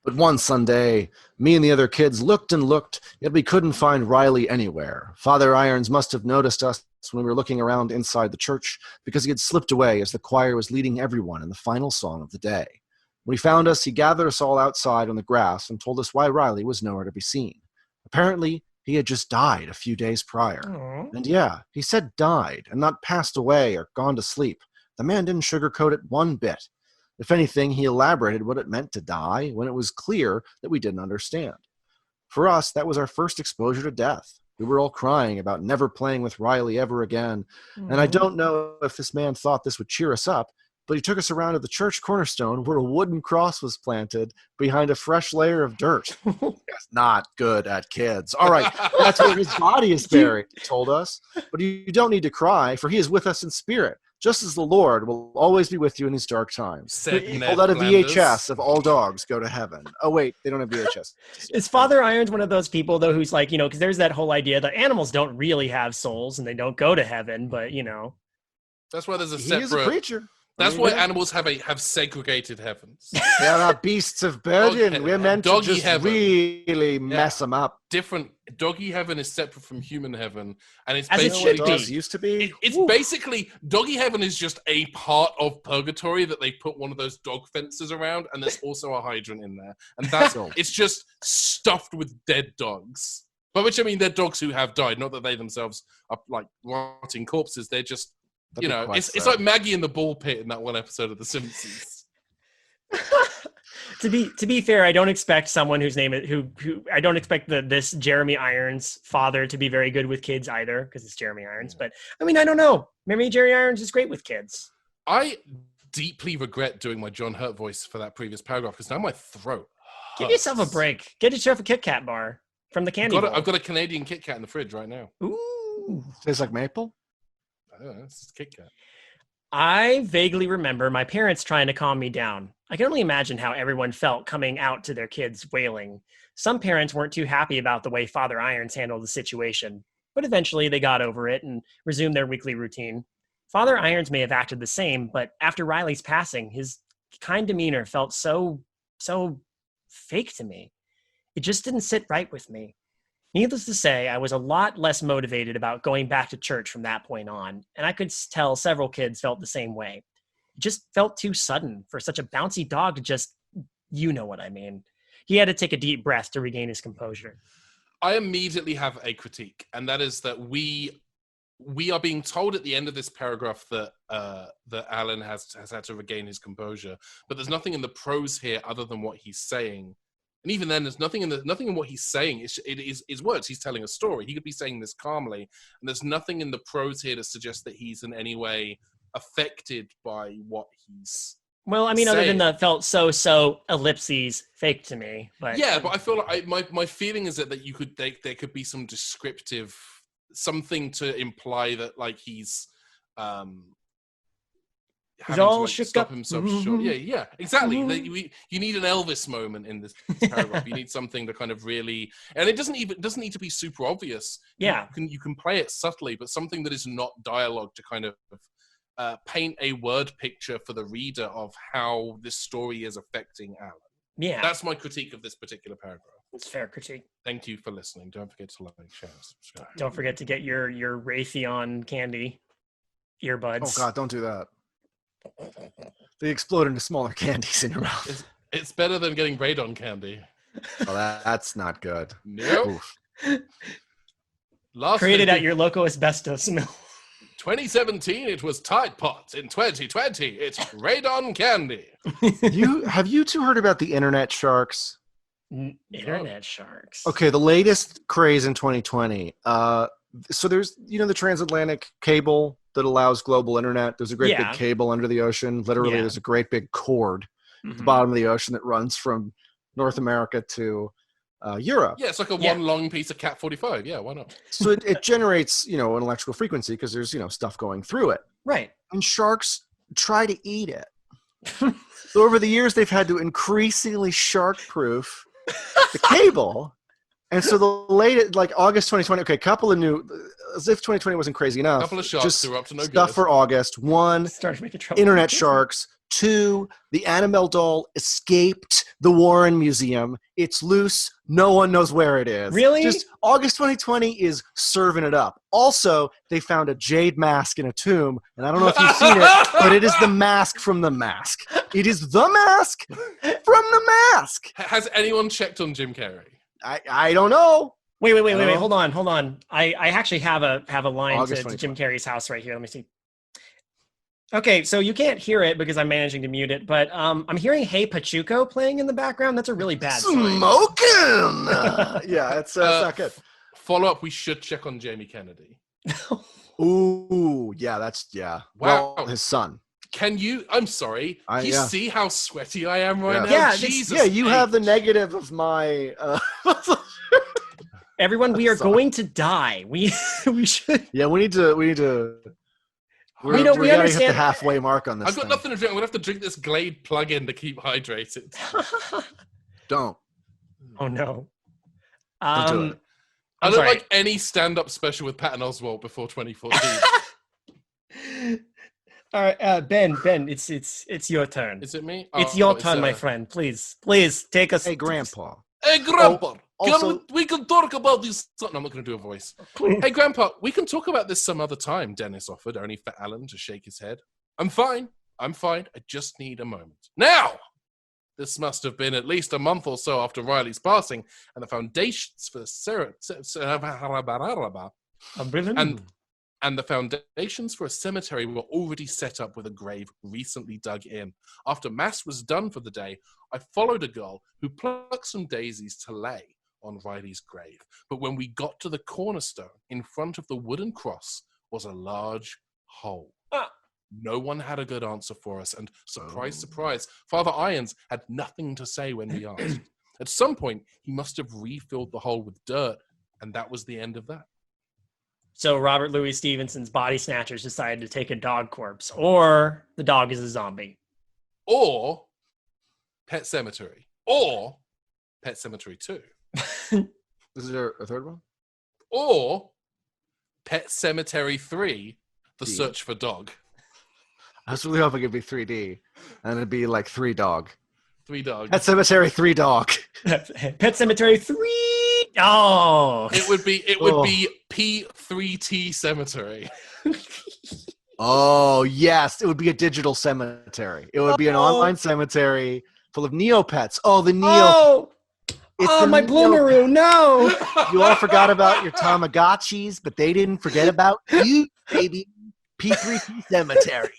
But one Sunday, me and the other kids looked and looked, yet we couldn't find Riley anywhere. Father Irons must have noticed us when we were looking around inside the church because he had slipped away as the choir was leading everyone in the final song of the day. When he found us, he gathered us all outside on the grass and told us why Riley was nowhere to be seen. Apparently, he had just died a few days prior. Aww. And yeah, he said died and not passed away or gone to sleep. The man didn't sugarcoat it one bit. If anything, he elaborated what it meant to die when it was clear that we didn't understand. For us, that was our first exposure to death. We were all crying about never playing with Riley ever again. And I don't know if this man thought this would cheer us up, but he took us around to the church cornerstone where a wooden cross was planted behind a fresh layer of dirt. That's not good at kids. All right, that's where his body is buried, he told us. But you don't need to cry, for he is with us in spirit, just as the Lord will always be with you in these dark times. He pulled out a VHS of All Dogs Go to Heaven. Oh, wait, they don't have VHS. Is Father Irons one of those people, though, who's like, because there's that whole idea that animals don't really have souls and they don't go to heaven, but, That's why there's a He separate... is a preacher. That's why animals have segregated heavens. They are not beasts of burden. We're meant to just really mess them up. Different. Doggy heaven is separate from human heaven, and it's As it basically should be. Dogs used to be. It's basically doggy heaven is just a part of purgatory that they put one of those dog fences around, and there's also a hydrant in there, and that's it's just stuffed with dead dogs. By which I mean they're dogs who have died, not that they themselves are like rotting corpses. They're just it's like Maggie in the ball pit in that one episode of The Simpsons. To be fair, I don't expect someone whose name is who I don't expect this Jeremy Irons father to be very good with kids either, because it's Jeremy Irons. But I mean, I don't know. Maybe Jerry Irons is great with kids. I deeply regret doing my John Hurt voice for that previous paragraph because now my throat hurts. Give yourself a break. Get yourself a Kit Kat bar from the candy bowl. I've got a Canadian Kit Kat in the fridge right now. Ooh, tastes like maple. I don't know. It's Kit Kat. I vaguely remember my parents trying to calm me down. I can only imagine how everyone felt coming out to their kids wailing. Some parents weren't too happy about the way Father Irons handled the situation, but eventually they got over it and resumed their weekly routine. Father Irons may have acted the same, but after Riley's passing, his kind demeanor felt so fake to me. It just didn't sit right with me. Needless to say, I was a lot less motivated about going back to church from that point on, and I could tell several kids felt the same way. It just felt too sudden for such a bouncy dog to just, you know what I mean. He had to take a deep breath to regain his composure. I immediately have a critique, and that is that we are being told at the end of this paragraph that that Alan has had to regain his composure, but there's nothing in the prose here other than what he's saying. And even then, there's nothing in what he's saying. It is words. He's telling a story. He could be saying this calmly, and there's nothing in the prose here to suggest that he's in any way affected by what he's. Well, I mean, saying. Other than the felt so ellipses fake to me, but yeah, but I feel like my feeling is that there could be some descriptive something to imply that like he's all to, shook stop up. himself short. Yeah, exactly. You need an Elvis moment in this paragraph. You need something to kind of really, and it doesn't need to be super obvious. Yeah, you can play it subtly, but something that is not dialogue to kind of paint a word picture for the reader of how this story is affecting Alan. Yeah, that's my critique of this particular paragraph. It's fair critique. Thank you for listening. Don't forget to like, share, subscribe. Don't forget to get your Raytheon candy earbuds. Oh God, don't do that. They explode into smaller candies in your mouth. It's better than getting radon candy. Oh, that's not good. Nope. Created at your local asbestos mill. 2017, it was Tide Pods. In 2020, it's radon candy. Have you two heard about the internet sharks? Internet sharks. Okay, the latest craze in 2020. So there's, the transatlantic cable that allows global internet. There's a great big cable under the ocean. Literally, there's a great big cord at the bottom of the ocean that runs from North America to Europe. Yeah, it's like one long piece of Cat 45. Yeah, why not? So it generates, an electrical frequency because there's, stuff going through it. Right. And sharks try to eat it. So over the years, they've had to increasingly shark-proof the cable. And so the latest, like August 2020, okay, couple of new, as if 2020 wasn't crazy enough. Couple of sharks just who are up to no stuff good. For August. One, internet sharks. Two, the Annabelle doll escaped the Warren Museum. It's loose. No one knows where it is. Really? Just August 2020 is serving it up. Also, they found a jade mask in a tomb, and I don't know if you've seen it, but it is the mask from The Mask. It is the mask from The Mask. Has anyone checked on Jim Carrey? I don't know. Wait. Hold on. I actually have a line to Jim Carrey's house right here. Let me see. Okay, so you can't hear it because I'm managing to mute it, but I'm hearing Hey Pachuco playing in the background. That's a really bad sign. Smoking! Yeah, it's not good. Follow up, we should check on Jamie Kennedy. Ooh, yeah, Wow. Well, his son. Can you? I'm sorry. Can you Yeah. see how sweaty I am right Yeah. now? Yeah, Jesus. Yeah, you have the H. negative of my. Everyone, we are Sorry. going to die. We should. Yeah, we need to. We We know. We gotta hit the understand. halfway mark on this. I've got nothing to drink. I'm gonna have to drink this Glade plug-in to keep hydrated. Don't Oh no. do it. I I'm don't sorry. like any stand-up special with Patton Oswalt before 2014. All right, Ben, it's your turn. Is it me? It's Oh, your turn, my friend. Please take us. Hey, Grandpa. Hey, Grandpa. also- we can talk about this. No, I'm not going to do a voice. Hey, Grandpa, we can talk about this some other time, Dennis offered, only for Alan to shake his head. I'm fine. I just need a moment. Now! This must have been at least a month or so after Riley's passing, and the foundations for the foundations for a cemetery were already set up with a grave recently dug in. After mass was done for the day, I followed a girl who plucked some daisies to lay on Riley's grave. But when we got to the cornerstone, in front of the wooden cross was a large hole. No one had a good answer for us, and surprise, surprise, Father Irons had nothing to say when we asked. At some point, he must have refilled the hole with dirt, and that was the end of that. So Robert Louis Stevenson's body snatchers decided to take a dog corpse, or the dog is a zombie. Or Pet Cemetery. Or Pet Cemetery 2. Is there a third one? Or Pet Cemetery 3, The Search for Dog. I was really hoping it'd be 3D, and it'd be like 3 dog. 3 dogs. Pet Cemetery 3 dog. Pet Cemetery 3 dogs. It would be P3T Cemetery. Oh yes, it would be a digital cemetery. It would be an online cemetery full of Neopets. Oh, the Neo. Oh, my Bloomaroo, no. You all forgot about your Tamagotchis, but they didn't forget about you, baby. P3T Cemetery.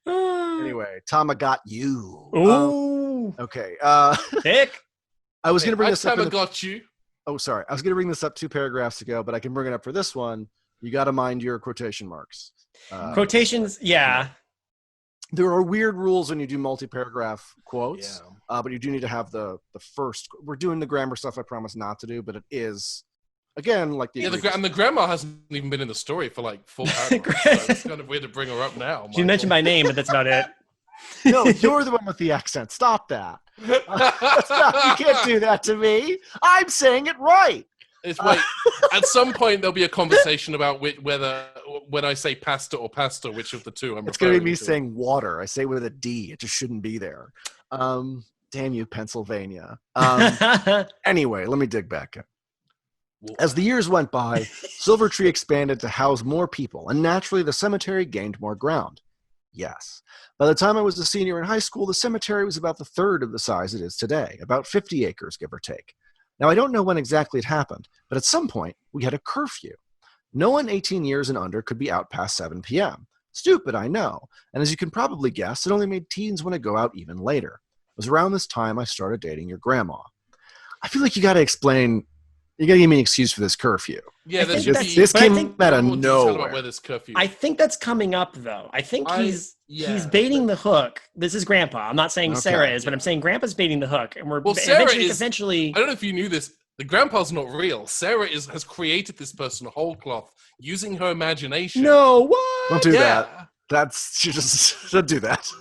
Anyway, Tamagot you. Ooh. Okay. Thick. I was going to bring this up. You. Oh, sorry. I was going to bring this up 2 paragraphs ago, but I can bring it up for this one. You got to mind your quotation marks. Quotations, yeah. There are weird rules when you do multi-paragraph quotes, Yeah. But you do need to have the first. We're doing the grammar stuff I promised not to do, but it is, again, like the... and the grandma hasn't even been in the story for like 4 paragraphs, so it's kind of weird to bring her up now. She mentioned my name, but that's about it. No, you're the one with the accent. Stop that. Stop. You can't do that to me. I'm saying it right. Wait, at some point there'll be a conversation about whether when I say pasta or pasta, which of the two I'm It's going to be me to. saying water. I say with a D. It just shouldn't be there. Damn you, Pennsylvania. Anyway, let me dig back in. As the years went by, Silvertree expanded to house more people, and naturally the cemetery gained more ground. Yes. By the time I was a senior in high school, the cemetery was about the third of the size it is today, about 50 acres, give or take. Now, I don't know when exactly it happened, but at some point, we had a curfew. No one 18 years and under could be out past 7 p.m. Stupid, I know. And as you can probably guess, it only made teens want to go out even later. It was around this time I started dating your grandma. I feel like you got to explain... You got to give me an excuse for this curfew. Yeah, this came out of nowhere. Where this curfew I think that's coming up, though. I think he's baiting the hook. This is Grandpa. I'm not saying Sarah is, but I'm saying Grandpa's baiting the hook, and we're eventually. I don't know if you knew this. The Grandpa's not real. Sarah has created this person whole cloth using her imagination. No, what? Don't do that. She just don't do that.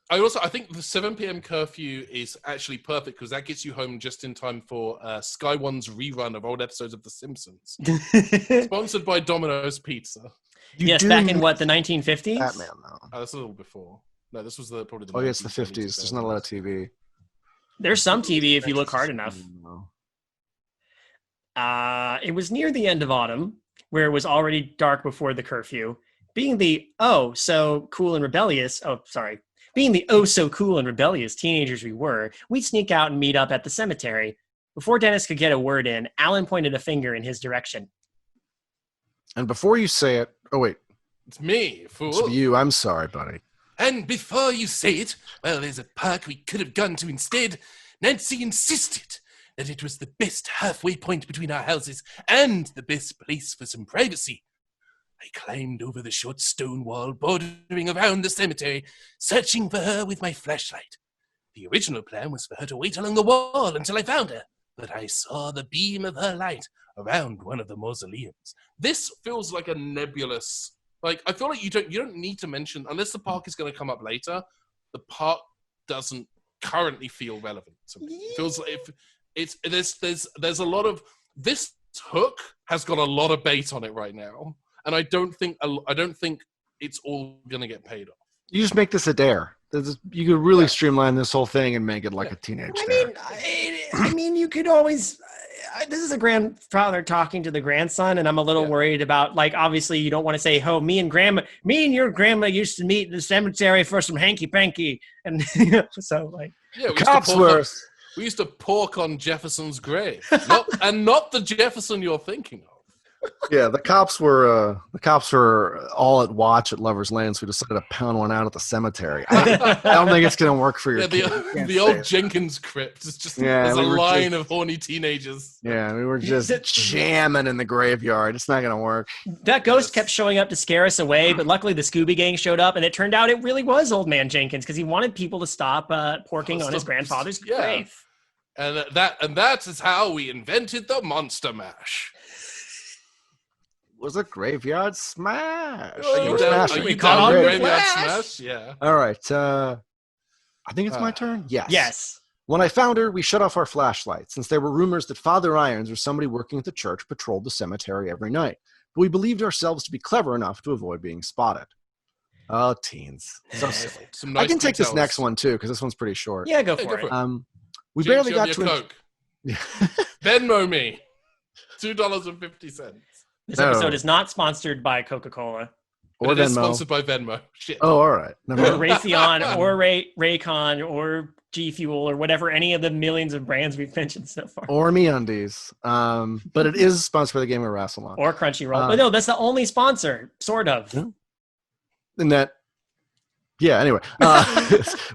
I think the 7 p.m. curfew is actually perfect because that gets you home just in time for Sky One's rerun of old episodes of The Simpsons. Sponsored by Domino's Pizza. Back in what, the 1950s? Batman, though. Oh, that's a little before. No, this was probably the. Oh, yeah, it's the 50s. There's not a lot of TV. There's some TV if you look hard enough. It was near the end of autumn, where it was already dark before the curfew. Being the so cool and rebellious teenagers we were, we'd sneak out and meet up at the cemetery. Before Dennis could get a word in, Alan pointed a finger in his direction. And before you say it, oh wait. It's me, fool. It's you, I'm sorry, buddy. And before you say it, well, there's a park we could have gone to instead. Nancy insisted that it was the best halfway point between our houses and the best place for some privacy. I climbed over the short stone wall bordering around the cemetery, searching for her with my flashlight. The original plan was for her to wait along the wall until I found her, but I saw the beam of her light around one of the mausoleums. This feels like a nebulous. Like, I feel like you don't need to mention, unless the park is going to come up later. The park doesn't currently feel relevant to me. It feels like there's a lot of this hook has got a lot of bait on it right now, and I don't think it's all going to get paid off. You just make this a dare. You could really streamline this whole thing and make it like a teenage dare. I mean, you could always. This is a grandfather talking to the grandson, and I'm a little worried about, like, obviously you don't want to say, "Oh, me and your grandma used to meet in the cemetery for some hanky panky," and so like, we used to pork on Jefferson's grave, not the Jefferson you're thinking of. Yeah, the cops were all at watch at Lover's Lane, so we decided to pound one out at the cemetery. I don't think it's going to work for your kid. The old Jenkins crypt is just there's a line of horny teenagers. Yeah, we were just jamming in the graveyard. It's not going to work. That ghost kept showing up to scare us away, but luckily the Scooby Gang showed up, and it turned out it really was Old Man Jenkins because he wanted people to stop porking on his grandfather's grave. And that is how we invented the Monster Mash. Was a graveyard smash. Are you down graveyard smash? Yeah. All right. I think it's my turn. Yes. When I found her, we shut off our flashlights, since there were rumors that Father Irons or somebody working at the church patrolled the cemetery every night. But we believed ourselves to be clever enough to avoid being spotted. Oh, teens. So silly. Nice I can take this next one, too, because this one's pretty short. Yeah, go for it. We barely got to... Coke. Venmo me. $2.50. This episode is not sponsored by Coca-Cola. Or it is sponsored by Venmo. Shit. Oh, all right. Or Rassilon, or Raycon, or G Fuel, or whatever, any of the millions of brands we've mentioned so far. Or MeUndies. But it is sponsored by the game of Rassilon. Or Crunchyroll. But no, that's the only sponsor, sort of. And that, anyway.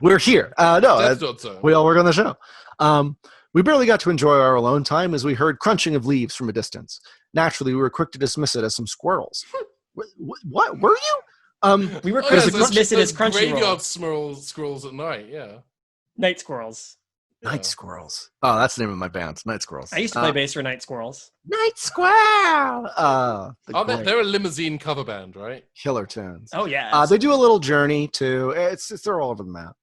We're here. We all work on the show. We barely got to enjoy our alone time as we heard crunching of leaves from a distance. Naturally, we were quick to dismiss it as some squirrels. What were you? We were quick to dismiss it as crunchy graveyard squirrels at night. Yeah, night squirrels. Night Squirrels. Oh, that's the name of my band. Night Squirrels. I used to play bass for Night Squirrels. Night Squirrel. They're a limousine cover band, right? Killer tunes. Oh yeah. They do a little Journey too. They're all over the map.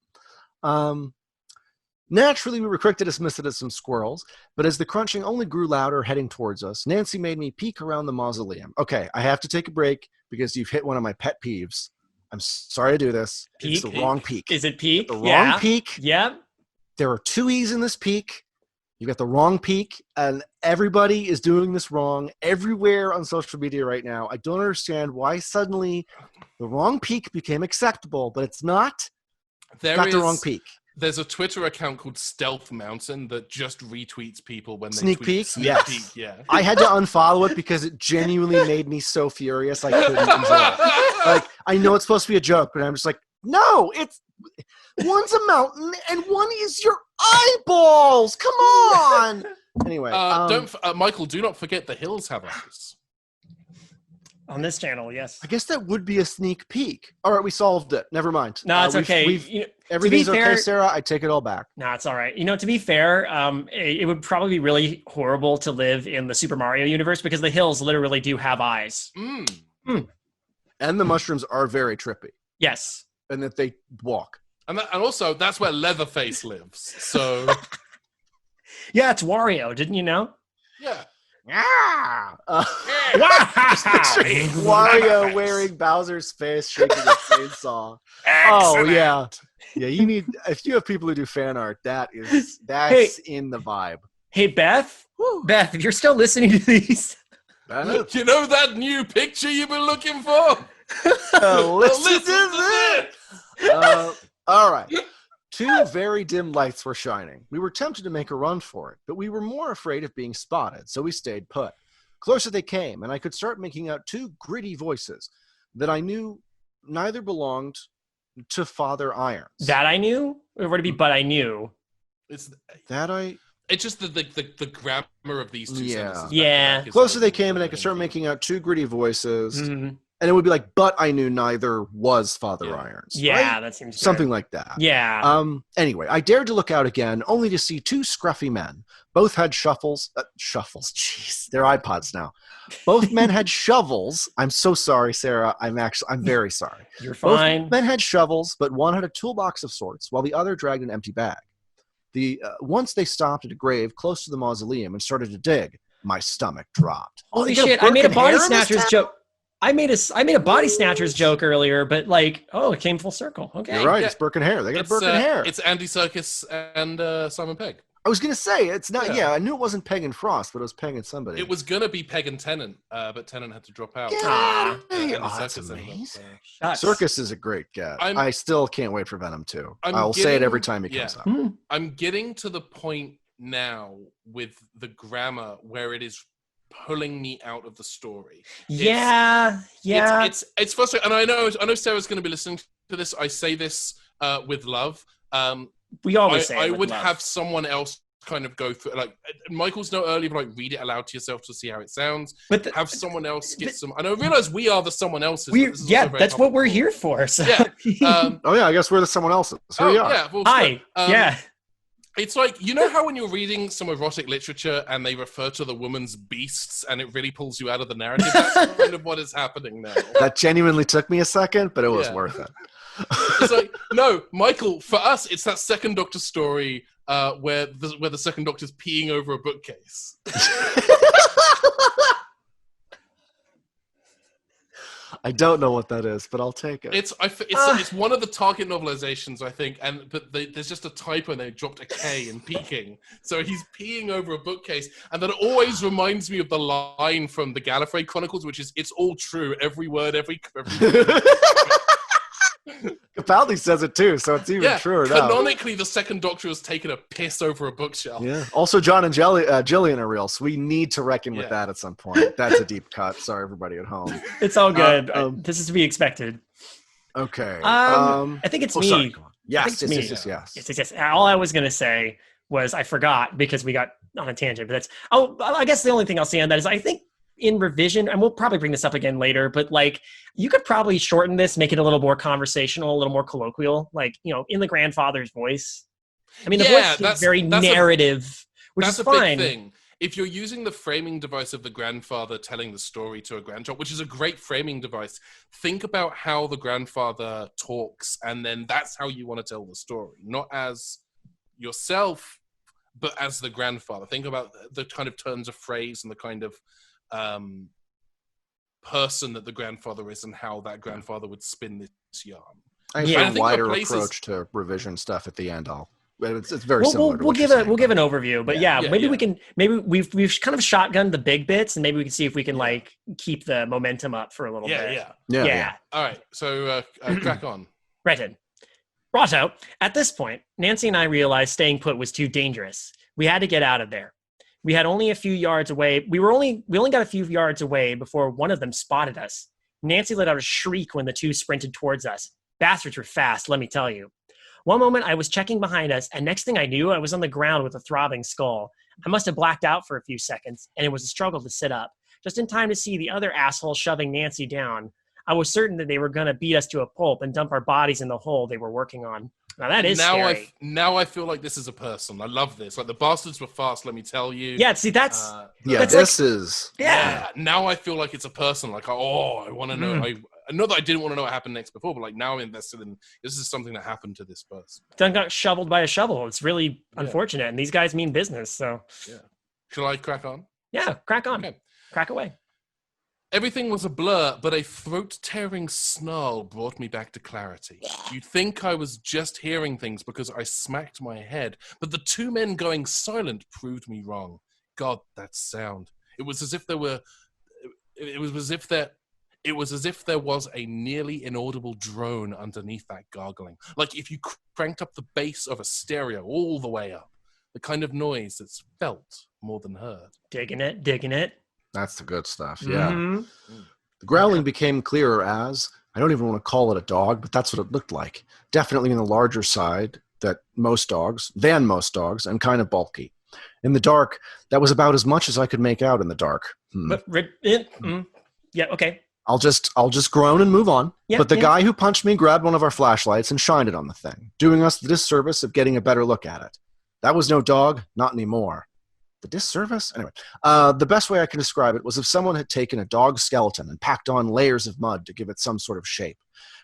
Naturally, we were quick to dismiss it as some squirrels, but as the crunching only grew louder heading towards us, Nancy made me peek around the mausoleum. Okay, I have to take a break because you've hit one of my pet peeves. I'm sorry to do this. It's the wrong peak. Is it peak? The wrong peak. Yep. There are 2 E's in this peak. You've got the wrong peak, and everybody is doing this wrong everywhere on social media right now. I don't understand why suddenly the wrong peak became acceptable, but it's not. The wrong peak. There's a Twitter account called Stealth Mountain that just retweets people when they sneak tweet peek. Sneak peek. Yeah. I had to unfollow it because it genuinely made me so furious I couldn't enjoy it. Like, I know it's supposed to be a joke, but I'm just like, no, one's a mountain and one is your eyeballs. Come on. Anyway, Michael, do not forget the hills have eyes. On this channel, yes. I guess that would be a sneak peek. All right, we solved it. Never mind. No, it's okay. Everything's okay, Sarah. I take it all back. No, it's all right. To be fair, it would probably be really horrible to live in the Super Mario universe because the hills literally do have eyes. And the mushrooms are very trippy. Yes. And that they walk. And also, that's where Leatherface lives. So. Yeah, it's Wario. Didn't you know? Yeah. Wario wearing Bowser's face, shaking his chainsaw. Oh yeah. You need, if you have people who do fan art, that's in the vibe. Hey Beth, if you're still listening to these, you know that new picture you've been looking for? Listen to this. All right. 2 very dim lights were shining. We were tempted to make a run for it, but we were more afraid of being spotted, so we stayed put. Closer they came, and I could start making out 2 gritty voices that I knew neither belonged to Father Irons. That I knew? Or would it be but I knew? It's just the grammar of these 2 sentences. Yeah. Closer they came, and I could start making out 2 gritty voices And it would be like, but I knew neither was Father Irons. Yeah, right? that seems fair. Something like that. Yeah. Anyway, I dared to look out again, only to see two scruffy men. Both had shuffles. Jeez, they're iPods now. Both men had shovels. I'm so sorry, Sarah. I'm very sorry. You're fine. Both men had shovels, but one had a toolbox of sorts, while the other dragged an empty bag. Once they stopped at a grave close to the mausoleum and started to dig, my stomach dropped. Holy shit! I made a body snatchers joke. I made a body snatchers joke earlier, but like, it came full circle. Okay, you're right. It's Burke and Hare. They got Burke and Hare. It's Andy Serkis and Simon Pegg. I was gonna say it's not. Yeah, I knew it wasn't Pegg and Frost, but it was Pegg and somebody. It was gonna be Pegg and Tennant, but Tennant had to drop out. That's amazing. Serkis is a great guy. I still can't wait for Venom 2. I'll say it every time he comes out. I'm getting to the point now with the grammar where it is pulling me out of the story. It's frustrating, and I know Sarah's going to be listening to this. I say this with love. We always say I would have someone else kind of go through, like Michael's note earlier, but like read it aloud to yourself to see how it sounds. But have someone else get some. And I realize we are the someone else's. That's what we're here for. So. Yeah. I guess we're the someone else's. Here we are. Yeah. Well, Hi. It's like, you know how when you're reading some erotic literature and they refer to the woman's beasts and it really pulls you out of the narrative? That's kind of what is happening now. That genuinely took me a second, but it was worth it. It's like, no, Michael, for us, it's that Second Doctor story where the Second Doctor's peeing over a bookcase. I don't know what that is, but I'll take it. It's one of the Target novelizations, I think, but there's just a typo and they dropped a K in peeking. So he's peeing over a bookcase, and that always reminds me of the line from the Gallifrey Chronicles, which is, "It's all true, every word, every Capaldi says it too, so it's even truer now. Canonically, the Second Doctor has taken a piss over a bookshelf. Yeah. Also, John and Jillian are real, so we need to reckon with that at some point. That's a deep cut. Sorry, everybody at home. It's all good. This is to be expected. Okay. I think it's me. Sorry, yes. All I was going to say was I forgot because we got on a tangent. But I guess the only thing I'll say on that is I think in revision, and we'll probably bring this up again later, but like you could probably shorten this, make it a little more conversational, a little more colloquial, like, in the grandfather's voice. I mean, the voice is very narrative, which is fine. That's a big thing. If you're using the framing device of the grandfather telling the story to a grandchild, which is a great framing device, think about how the grandfather talks, and then that's how you want to tell the story. Not as yourself, but as the grandfather. Think about the kind of turns of phrase and the kind of person that the grandfather is and how that grandfather would spin this yarn. I have a wider approach to revision stuff at the end. It's very similar. We'll give an overview, but maybe we've kind of shotgunned the big bits, and maybe we can see if we can like keep the momentum up for a little bit. Yeah. All right, so crack on. Righto. At this point, Nancy and I realized staying put was too dangerous. We had to get out of there. We had only a few yards away. We only got a few yards away before one of them spotted us. Nancy let out a shriek when the two sprinted towards us. Bastards were fast, let me tell you. One moment I was checking behind us, and next thing I knew, I was on the ground with a throbbing skull. I must have blacked out for a few seconds, and it was a struggle to sit up, just in time to see the other asshole shoving Nancy down. I was certain that they were going to beat us to a pulp and dump our bodies in the hole they were working on. Now that is scary. Now I feel like this is a person. I love this. Like, the bastards were fast, let me tell you. Yeah, see, that's... now I feel like it's a person. Like, I want to know. Not that I didn't want to know what happened next before, but like now I'm invested in, this is something that happened to this person. Done got shoveled by a shovel. It's really unfortunate. And these guys mean business, so... Yeah. Shall I crack on? Yeah, crack on. Okay. Crack away. Everything was a blur, but a throat-tearing snarl brought me back to clarity. You'd think I was just hearing things because I smacked my head, but the two men going silent proved me wrong. God, that sound. It was as if there was a nearly inaudible drone underneath that gargling. Like if you cranked up the bass of a stereo all the way up. The kind of noise that's felt more than heard. Digging it. That's the good stuff, yeah. Mm-hmm. The growling became clearer as, I don't even want to call it a dog, but that's what it looked like. Definitely on the larger side than most dogs, and kind of bulky. In the dark, that was about as much as I could make out in the dark. Yeah, okay. I'll just groan and move on. Yeah, but the yeah. guy who punched me grabbed one of our flashlights and shined it on the thing, doing us the disservice of getting a better look at it. That was no dog, not anymore. The disservice? Anyway, the best way I can describe it was if someone had taken a dog's skeleton and packed on layers of mud to give it some sort of shape,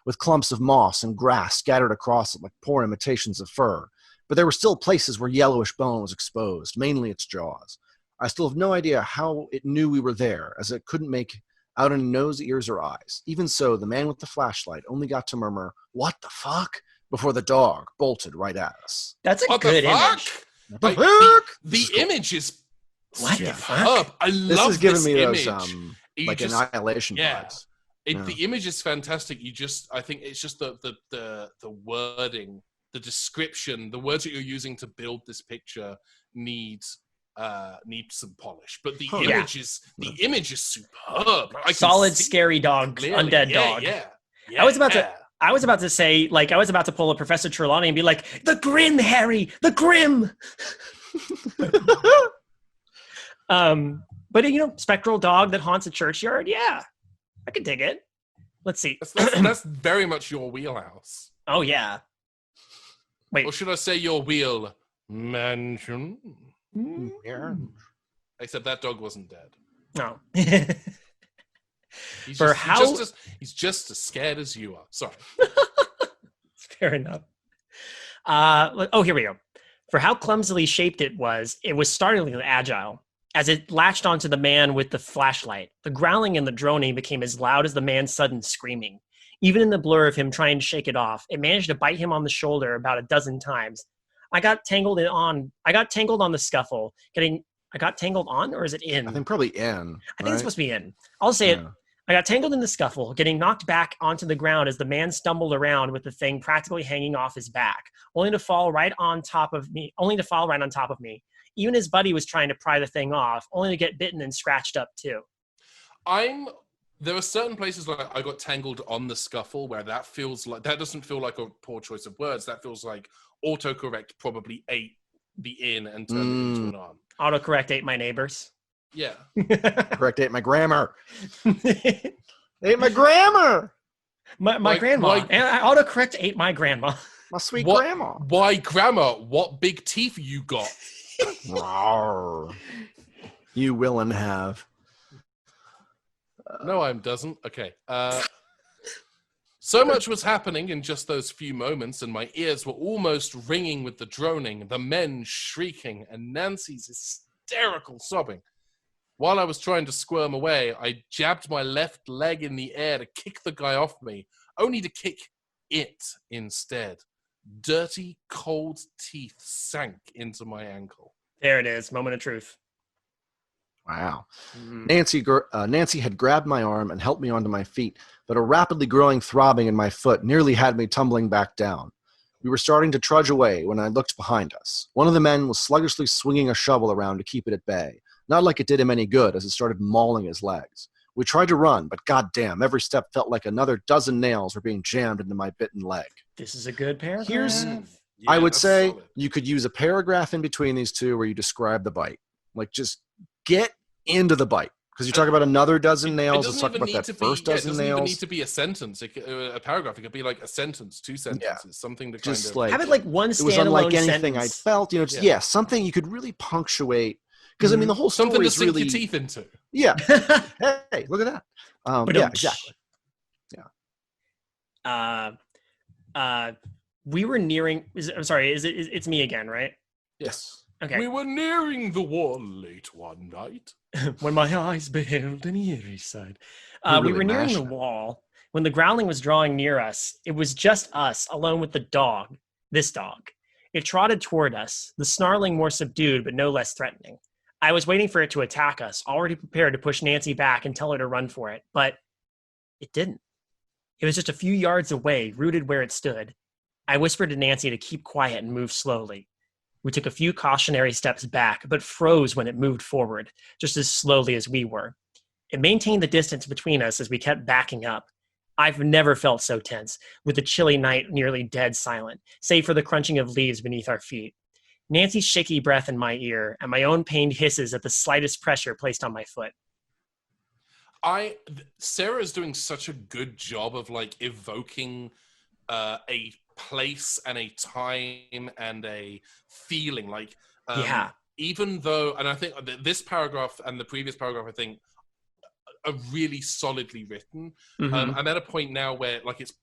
with clumps of moss and grass scattered across it like poor imitations of fur. But there were still places where yellowish bone was exposed, mainly its jaws. I still have no idea how it knew we were there, as it couldn't make out any nose, ears, or eyes. Even so, the man with the flashlight only got to murmur, "What the fuck?" before the dog bolted right at us. That's a What good the fuck? image. The image is What the fuck? superb. I This love is giving this me image. those You like just- Annihilation yeah. vibes. The image is fantastic. I think it's just the wording, the description, the words that you're using to build this picture needs some polish. But the image is superb. I can Solid, see scary dog, clearly. undead Yeah, dog. Yeah. I was about to say, like, I was about to pull a Professor Trelawney and be like, the grin, Harry, the grim. But spectral dog that haunts a churchyard. Yeah, I could dig it. Let's see. That's very much your wheelhouse. Oh yeah. Wait. Or should I say your wheel mansion? Yeah. Except that dog wasn't dead. No. He's just as scared as you are. Sorry. Fair enough. Here we go. For how clumsily shaped it was startlingly agile. As it latched onto the man with the flashlight, the growling and the droning became as loud as the man's sudden screaming. Even in the blur of him trying to shake it off, it managed to bite him on the shoulder about a dozen times. I got tangled on the scuffle. I got tangled on, or is it in? I think probably in. I think it's supposed to be in. I'll say it. I got tangled in the scuffle, getting knocked back onto the ground as the man stumbled around with the thing practically hanging off his back, only to fall right on top of me. Even his buddy was trying to pry the thing off, only to get bitten and scratched up too. There are certain places where I got tangled on the scuffle where that doesn't feel like a poor choice of words. That feels like autocorrect probably ate the in and turned it into an on. Autocorrect ate my neighbors. Yeah. Correct, ate my grammar. Ate my grammar. My grandma. And autocorrect ate my grandma. My sweet grandma. Why, grandma? What big teeth you got? You will and have. No, I doesn't. Okay. So much was happening in just those few moments, and my ears were almost ringing with the droning, the men shrieking, and Nancy's hysterical sobbing. While I was trying to squirm away, I jabbed my left leg in the air to kick the guy off me, only to kick it instead. Dirty, cold teeth sank into my ankle. There it is. Moment of truth. Wow. Nancy had grabbed my arm and helped me onto my feet, but a rapidly growing throbbing in my foot nearly had me tumbling back down. We were starting to trudge away when I looked behind us. One of the men was sluggishly swinging a shovel around to keep it at bay, not like it did him any good as it started mauling his legs. We tried to run, but goddamn, every step felt like another dozen nails were being jammed into my bitten leg. This is a good paragraph. I would say solid. You could use a paragraph in between these two where you describe the bite. Like, just get into the bite. Because you talk about another dozen nails. Let's talk about that first dozen nails. It doesn't even need to be a sentence. A paragraph. It could be like a sentence, 2 sentences, something to just kind of... like, have it like one standalone it was unlike anything sentence. I'd felt. Something you could really punctuate. Because, I mean, the whole story something to is sink really... your teeth into. Yeah. Hey, look at that. Yeah, exactly. Yeah. We were nearing... it's me again, right? Yes. Okay. We were nearing the wall late one night. When my eyes beheld an eerie sight. Really we were nearing the mashed it. wall. When the growling was drawing near us, it was just us, alone with the dog. This dog. It trotted toward us, the snarling more subdued but no less threatening. I was waiting for it to attack us, already prepared to push Nancy back and tell her to run for it, but it didn't. It was just a few yards away, rooted where it stood. I whispered to Nancy to keep quiet and move slowly. We took a few cautionary steps back, but froze when it moved forward, just as slowly as we were. It maintained the distance between us as we kept backing up. I've never felt so tense, with the chilly night nearly dead silent, save for the crunching of leaves beneath our feet. Nancy's shaky breath in my ear, and my own pained hisses at the slightest pressure placed on my foot. Sarah is doing such a good job of like evoking a place and a time and a feeling. Like, Yeah. even though, and I think this paragraph and the previous paragraph, I think, are really solidly written. I'm at a point now where, like, it's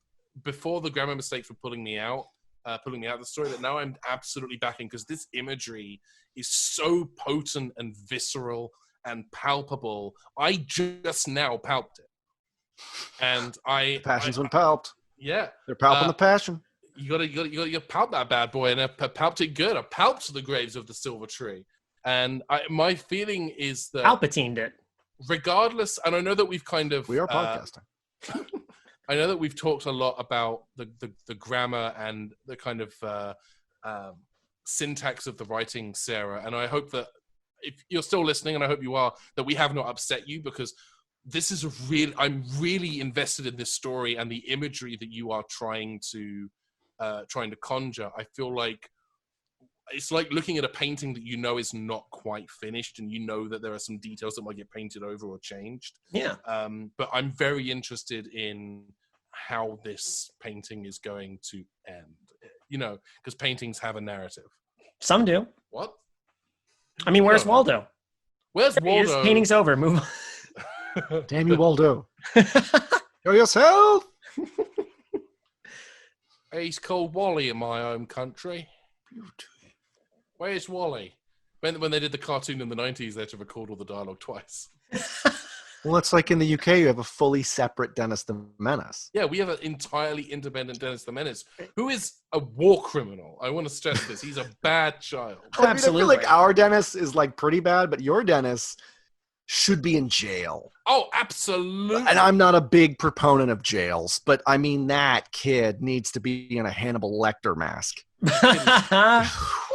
before the grammar mistakes were pulling me out of the story, that now I'm absolutely backing, because this imagery is so potent and visceral and palpable. I just now palped it, and The passion's been palped. Yeah, They're palping the passion. You gotta palp that bad boy, and I palped it good. I palped the graves of the silver tree, and my feeling is that Palpatined it. Regardless, and I know that we've kind of We are podcasting. I know that we've talked a lot about the grammar and the kind of syntax of the writing, Sarah, and I hope that if you're still listening, and I hope you are, that we have not upset you, because this is I'm really invested in this story and the imagery that you are trying to conjure. I feel like it's like looking at a painting that you know is not quite finished, and you know that there are some details that might get painted over or changed. Yeah. But I'm very interested in how this painting is going to end. You know, because paintings have a narrative. Some do. What? I mean, where's Waldo? Where's Waldo? This painting's over. Move on. Damn you, Waldo. Show yourself. He's called Wally in my home country. Where's Wally? When they did the cartoon in the 90s, they had to record all the dialogue twice. Well, it's like in the UK, you have a fully separate Dennis the Menace. Yeah, we have an entirely independent Dennis the Menace, who is a war criminal. I want to stress this. He's a bad child. Absolutely. I feel like our Dennis is like pretty bad, but your Dennis should be in jail. Oh, absolutely. And I'm not a big proponent of jails, but I mean, that kid needs to be in a Hannibal Lecter mask.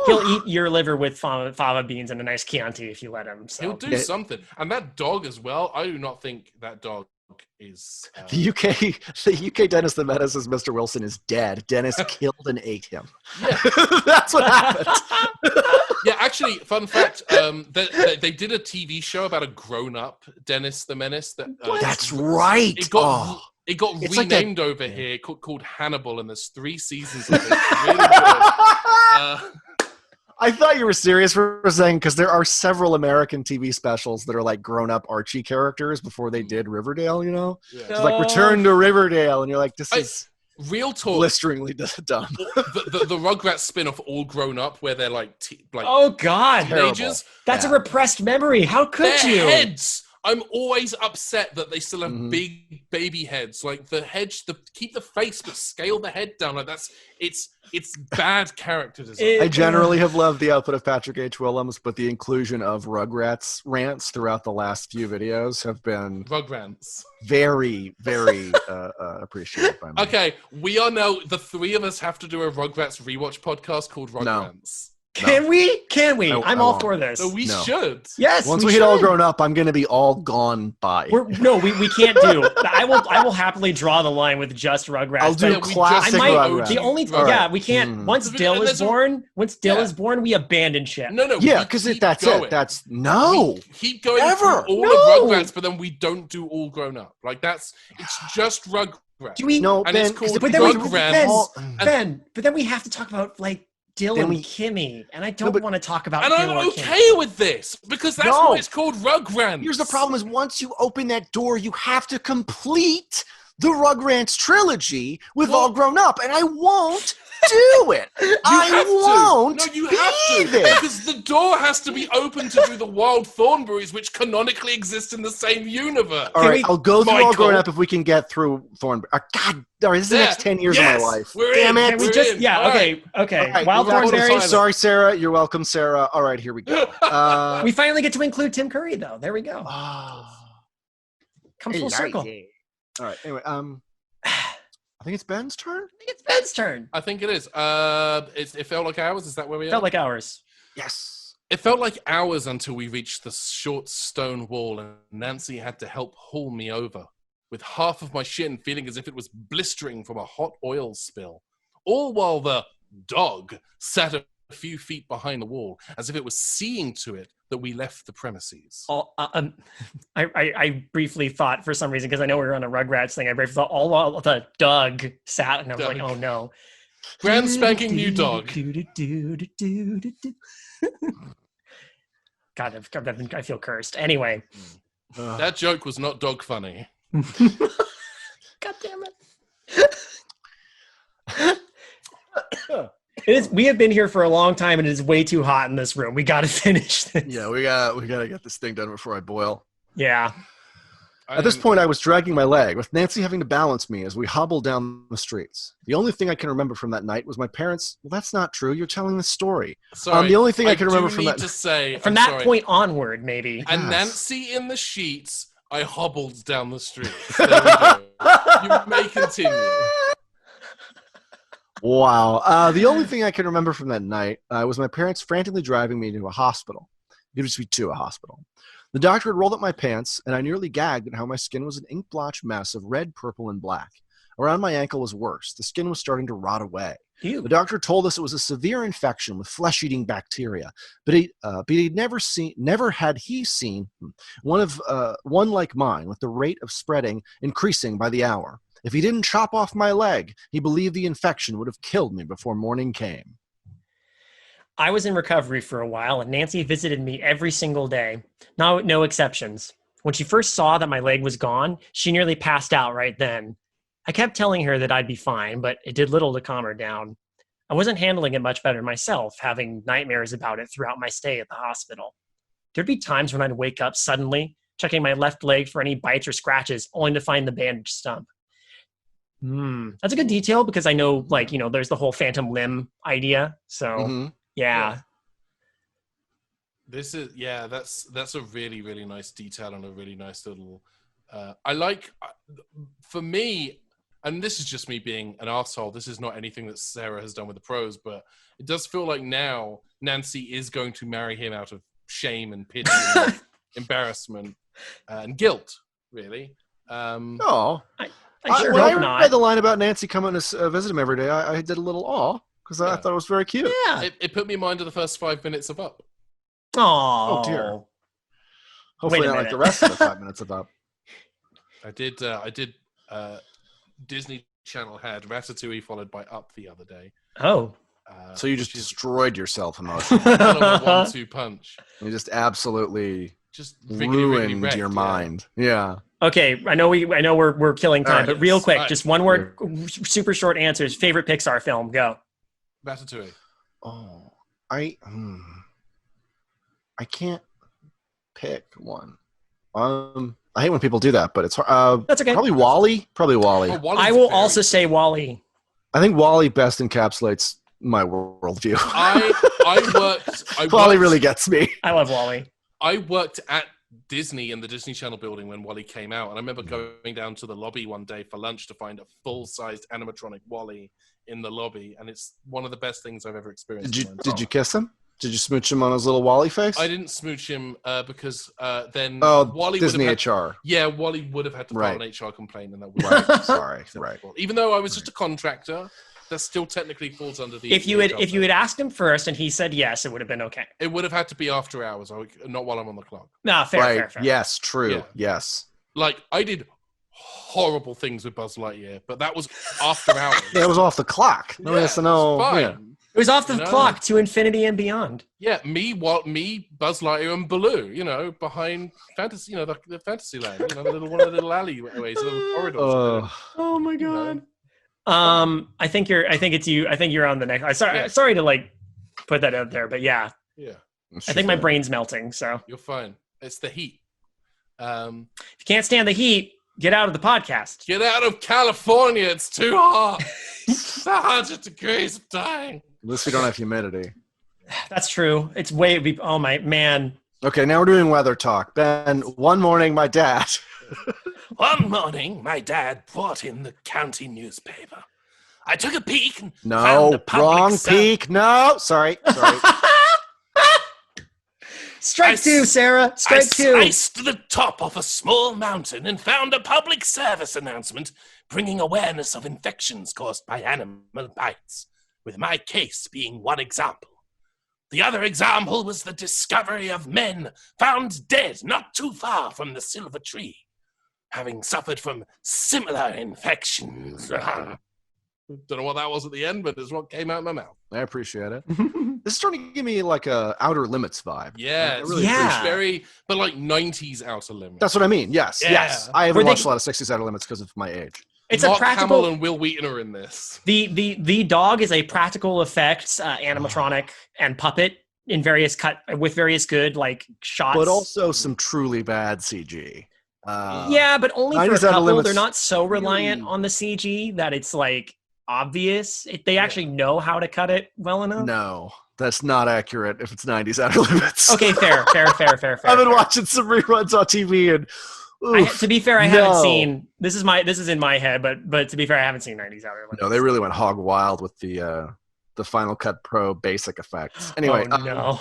He'll eat your liver with fava beans and a nice Chianti if you let him. So. He'll do something. And that dog as well, I do not think that dog is... The UK Dennis the Menace as Mr. Wilson is dead. Dennis killed and ate him. Yeah. That's what happened. Yeah, actually, fun fact, they did a TV show about a grown-up Dennis the Menace. That's right. It got It's renamed over here called Hannibal, and there's 3 seasons of it. Really good. I thought you were serious for a second, because there are several American TV specials that are like grown-up Archie characters before they did Riverdale, you know? Yeah. It's like Return to Riverdale, and you're like, this is real talk. blisteringly dumb. The Rugrats spin-off, All Grown Up, where they're like oh God, teenagers. That's a repressed memory. How could Their you? Heads. I'm always upset that they still have big baby heads. Like keep the face but scale the head down. Like it's bad character design. I generally have loved the output of Patrick H. Willems, but the inclusion of Rugrats rants throughout the last few videos have been Rugrats. Very, very appreciated by me. Okay, we are now, the 3 of us have to do a Rugrats rewatch podcast called Rugrats. Can we? I'm all for this. So we should. Yes. Once we hit All Grown Up, I'm going to be all gone by. We can't do. I will happily draw the line with just Rugrats. I'll do classic Rugrats. The only we can't. Once Dill is born, we abandon shit. No. Yeah, because that's going. It. That's no. We keep going Ever. through all of Rugrats, but then we don't do All Grown Up. Like it's just Rugrats. Do we? No, and Ben, it's called but then we have to talk about like Dill and Kimmy, and I don't want to talk about. And Dill I'm or okay Kimmy. with this because that's why it's called Rugrats. Here's the problem: is once you open that door, you have to complete the Rugrats trilogy with All Grown Up, and I won't do it. I won't. No, you have to because the door has to be open to do the Wild Thornberrys, which canonically exist in the same universe. All right, I'll go through All Grown Up if we can get through Thornberry. God, this is the next 10 years of my life. Damn it! Okay. Wild Thornberry. Sorry, Sarah. You're welcome, Sarah. All right, here we go. We finally get to include Tim Curry, though. There we go. Come full circle. All right. Anyway, I think it's Ben's turn. I think it is. It felt like hours. Is that where we are? Felt like hours. Yes. It felt like hours until we reached the short stone wall, and Nancy had to help haul me over, with half of my shin feeling as if it was blistering from a hot oil spill. All while the dog sat few feet behind the wall, as if it was seeing to it that we left the premises. I briefly thought, for some reason, because I know we were on a Rugrats thing, I briefly thought all the Doug sat, and I was like, oh no. Brand spanking new dog. God, I feel cursed. Anyway. That joke was not dog funny. God damn it. We have been here for a long time, and it is way too hot in this room. We got to finish this. Yeah, we got to get this thing done before I boil. Yeah. At this point, I was dragging my leg, with Nancy having to balance me as we hobbled down the streets. The only thing I can remember from that night was my parents. Well, that's not true. You're telling the story. Sorry, the only thing I can remember from that. To say, from that point onward, maybe. And yes. Nancy in the sheets, I hobbled down the street. There we go. You may continue. Wow. The only thing I can remember from that night was my parents frantically driving me to a hospital. It was to a hospital. The doctor had rolled up my pants, and I nearly gagged at how my skin was an ink blotch mess of red, purple, and black. Around my ankle was worse. The skin was starting to rot away. Ew. The doctor told us it was a severe infection with flesh-eating bacteria, but he'd never had he seen one like mine, with the rate of spreading increasing by the hour. If he didn't chop off my leg, he believed the infection would have killed me before morning came. I was in recovery for a while, and Nancy visited me every single day. No exceptions. When she first saw that my leg was gone, she nearly passed out right then. I kept telling her that I'd be fine, but it did little to calm her down. I wasn't handling it much better myself, having nightmares about it throughout my stay at the hospital. There'd be times when I'd wake up suddenly, checking my left leg for any bites or scratches, only to find the bandage stump. That's a good detail, because I know, there's the whole phantom limb idea. So, yeah. This is, that's a really, really nice detail and a really nice little, for me, and this is just me being an arsehole, this is not anything that Sarah has done with the pros, but it does feel like now Nancy is going to marry him out of shame and pity and embarrassment and guilt, really. I sure when hope I not. read the line about Nancy coming to visit him every day, I did a little awe, because I thought it was very cute. Yeah. It put me in mind of the first 5 minutes of Up. Oh, dear. Hopefully not like the rest of the 5 minutes of Up. I did Disney Channel had Ratatouille followed by Up the other day. Oh. So you just destroyed yourself emotionally. Kind of a 1-2 punch. You just absolutely ruined your mind. Yeah. Okay, I know we're killing time, but real quick, just one word, super short answers. Favorite Pixar film, go. Ratatouille. Oh, I can't pick one. I hate when people do that, but it's that's okay. Probably WALL-E. Oh, I will also say WALL-E. I think WALL-E best encapsulates my worldview. WALL-E really gets me. I love WALL-E. I worked at Disney in the Disney Channel building when WALL-E came out, and I remember going down to the lobby one day for lunch to find a full-sized animatronic WALL-E in the lobby, and it's one of the best things I've ever experienced. Did you kiss him? Did you smooch him on his little WALL-E face? I didn't smooch him because then WALL-E Disney HR. Yeah, WALL-E would have had to file an HR complaint, and that would Sorry. Even though I was just a contractor, that still technically falls under the. If you had asked him first and he said yes, it would have been okay. It would have had to be after hours, not while I'm on the clock. No, fair. Yes, true. Yeah. Yes. Like I did horrible things with Buzz Lightyear, but that was after hours. Yeah, it was off the clock. No one has to know. It was off the clock to infinity and beyond. Yeah, me, Buzz Lightyear, and Baloo. Behind fantasy, the fantasy land, one of the little alleyways, little corridors. Oh my god. I think it's you. I think you're on the next. Sorry to put that out there, but yeah. Yeah. I think my brain's melting. So you're fine. It's the heat. If you can't stand the heat, get out of the podcast. Get out of California. It's too hot. It's 100 degrees. I'm dying. At least we don't have humidity. That's true. It's way. Oh my man. Okay, now we're doing weather talk. Ben, one morning my dad brought in the county newspaper. I took a peek and found the wrong peek. No, sorry. Strike two, Sarah. Strike two. I sliced the top off a small mountain and found a public service announcement bringing awareness of infections caused by animal bites, with my case being one example. The other example was the discovery of men found dead not too far from the silver tree, having suffered from similar infections. Don't know what that was at the end, but it's what came out of my mouth. I appreciate it. This is starting to give me like a Outer Limits vibe. Yeah, I really yeah. very, but like 90s Outer Limits. That's what I mean. Yes, Yeah. yes. I haven't Were they- watched a lot of 60s Outer Limits because of my age. It's Mark a practical. Hamill and Will Wheaton are in this. The dog is a practical effects animatronic and puppet in various with various good like shots. But also some truly bad CG. Yeah, but only for a 90s Outer couple. Limits They're not so reliant really- on the CG that it's like obvious. They actually know how to cut it well enough. No, that's not accurate if it's 90s Outer Limits. Okay, fair. I've been watching some reruns on TV and To be fair, I haven't seen. This is in my head, but to be fair, I haven't seen 90s Outer Limits. No, they really went hog wild with the Final Cut Pro basic effects. Anyway, no.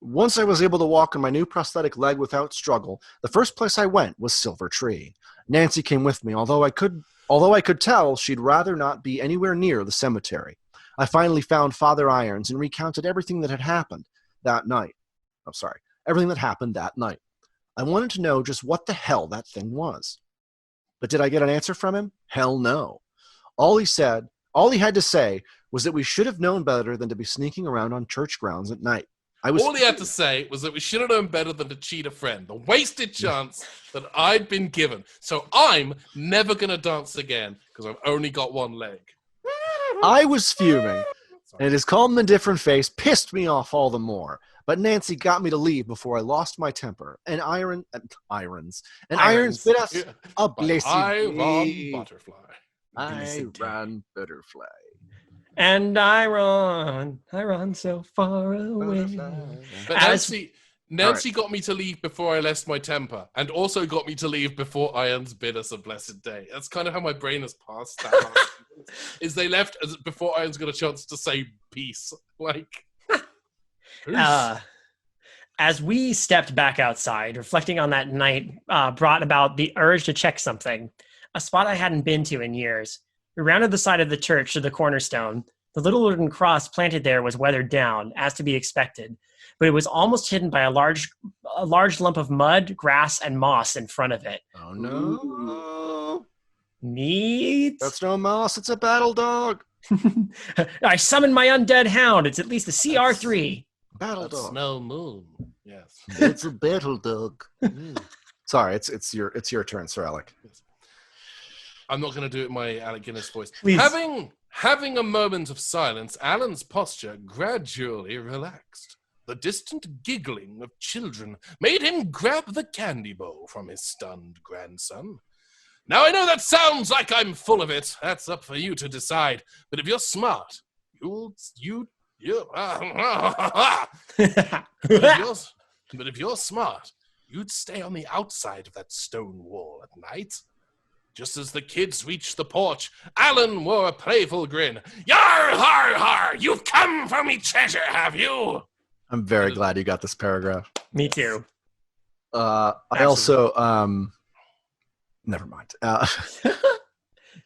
once I was able to walk on my new prosthetic leg without struggle, the first place I went was Silver Tree. Nancy came with me, although I could tell she'd rather not be anywhere near the cemetery. I finally found Father Irons and recounted everything that had happened that night. Everything that happened that night. I wanted to know just what the hell that thing was. But did I get an answer from him? Hell no. All he had to say was that we should have known better than to be sneaking around on church grounds at night. All he had to say was that we should have known better than to cheat a friend. The wasted chance that I'd been given. So I'm never going to dance again because I've only got one leg. I was fuming, and his calm and different face pissed me off all the more. But Nancy got me to leave before I lost my temper. And Irons bid us a blessed I run butterfly. I ran butterfly. And I run so far away. But Nancy got me to leave before I lost my temper, and also got me to leave before Irons bid us a blessed day. That's kind of how my brain has passed that. Is they left before Irons got a chance to say peace. Like, as we stepped back outside, reflecting on that night brought about the urge to check something, a spot I hadn't been to in years. We rounded the side of the church to the cornerstone. The little wooden cross planted there was weathered down, as to be expected, but it was almost hidden by a large lump of mud, grass, and moss in front of it. Oh no. Neat. That's no moss, it's a battle dog. I summoned my undead hound. It's at least a CR3. Battle that's dog. no moon. Yes. It's a battle dog. Sorry, it's your turn, Sir Alec. I'm not going to do it in my Alec Guinness voice. Please. Having a moment of silence, Alan's posture gradually relaxed. The distant giggling of children made him grab the candy bowl from his stunned grandson. Now I know that sounds like I'm full of it. That's up for you to decide. But if you're smart, but if you're smart, you'd stay on the outside of that stone wall at night. Just as the kids reached the porch, Alan wore a playful grin. Yar, har, har! You've come for me treasure, have you? I'm very glad you got this paragraph. Me too. I also, never mind.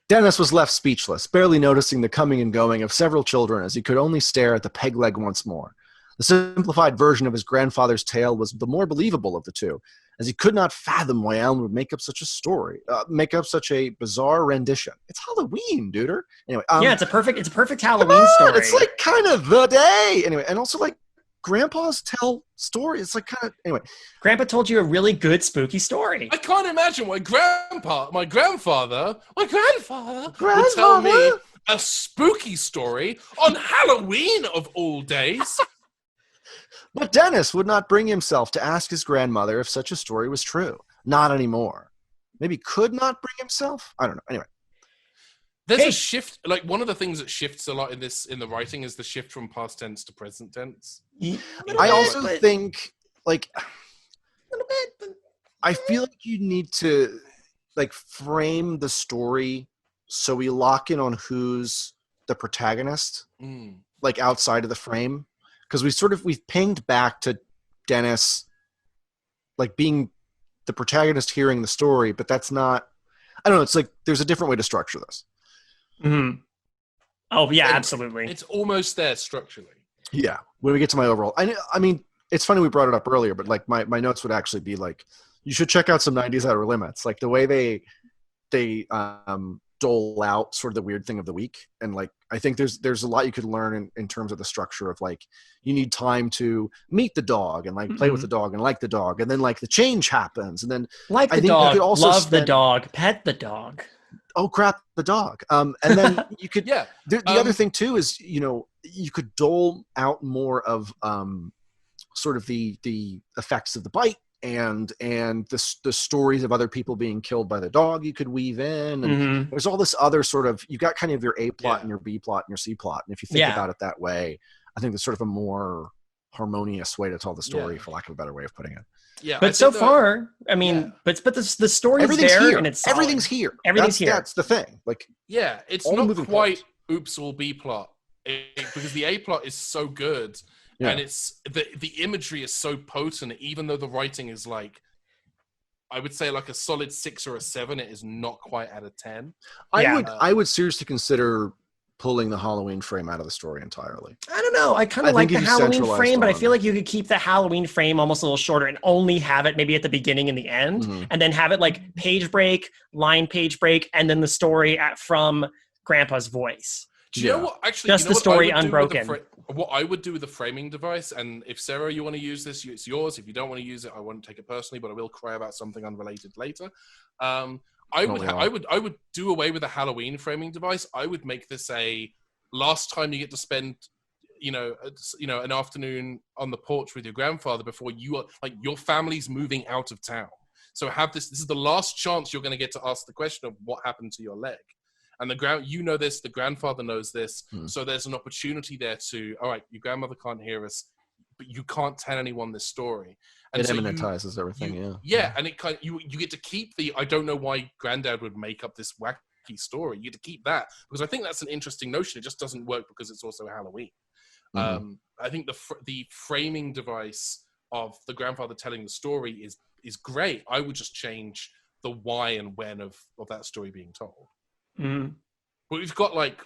Dennis was left speechless, barely noticing the coming and going of several children as he could only stare at the peg leg once more. The simplified version of his grandfather's tale was the more believable of the two, as he could not fathom why Alan would make up such a bizarre rendition. It's Halloween, duder. Anyway, yeah, it's a perfect Halloween story. It's like kind of the day. Anyway, and also like grandpas tell stories. It's like kind of anyway. Grandpa told you a really good spooky story. I can't imagine my grandfather would tell me a spooky story on Halloween of all days. But Dennis would not bring himself to ask his grandmother if such a story was true. Not anymore. Maybe could not bring himself? I don't know. Anyway. There's a shift, like one of the things that shifts a lot in the writing is the shift from past tense to present tense. I also think, like, I feel like you need to, like, frame the story so we lock in on who's the protagonist, like, outside of the frame. Because we've pinged back to Dennis, like, being the protagonist hearing the story, but that's not, I don't know, it's like, there's a different way to structure this. Mm-hmm. Oh, yeah, absolutely. It's almost there structurally. Yeah. When we get to my overall, I mean, it's funny we brought it up earlier, but like my notes would actually be like, you should check out some 90s Outer Limits. Like the way they dole out sort of the weird thing of the week. And like, I think there's a lot you could learn in terms of the structure of like, you need time to meet the dog and like play with the dog and like the dog. And then like the change happens. And then Like the dog, love the dog, pet the dog. Oh crap, the dog. And then you could, Yeah. The other thing too is, you know, you could dole out more of sort of the effects of the bite and the stories of other people being killed by the dog you could weave in, and there's all this other sort of, you got kind of your A plot and your B plot and your C plot, and if you think about it that way, I think that's sort of a more harmonious way to tell the story, for lack of a better way of putting it. Yeah, but so far, I mean, but the story is there here. and it's solid. Everything's here. Everything's here. That's the thing. Like, yeah, it's not quite oops all B plot because the A plot is so good. Yeah. And it's the imagery is so potent, even though the writing is like, I would say like a solid 6 or a 7. It is not quite at a 10. I would seriously consider pulling the Halloween frame out of the story entirely. I don't know. I kind of like the Halloween frame, but I feel like you could keep the Halloween frame almost a little shorter and only have it maybe at the beginning and the end, and then have it like page break, line page break, and then the story from Grandpa's voice. Do you know what? Actually, just the story unbroken. What I would do with the framing device, and if Sarah, you want to use this, it's yours. If you don't want to use it, I won't take it personally, but I will cry about something unrelated later. I would do away with the Halloween framing device. I would make this a last time you get to spend, an afternoon on the porch with your grandfather before you are like your family's moving out of town. So this is the last chance you're going to get to ask the question of what happened to your leg. And the grandfather knows this. So there's an opportunity there to, all right, your grandmother can't hear us, but you can't tell anyone this story. And it so immanentizes everything, Yeah, and it kind of, you get to keep I don't know why Granddad would make up this wacky story. You get to keep that, because I think that's an interesting notion. It just doesn't work because it's also Halloween. I think the framing device of the grandfather telling the story is great. I would just change the why and when of that story being told. But we've got like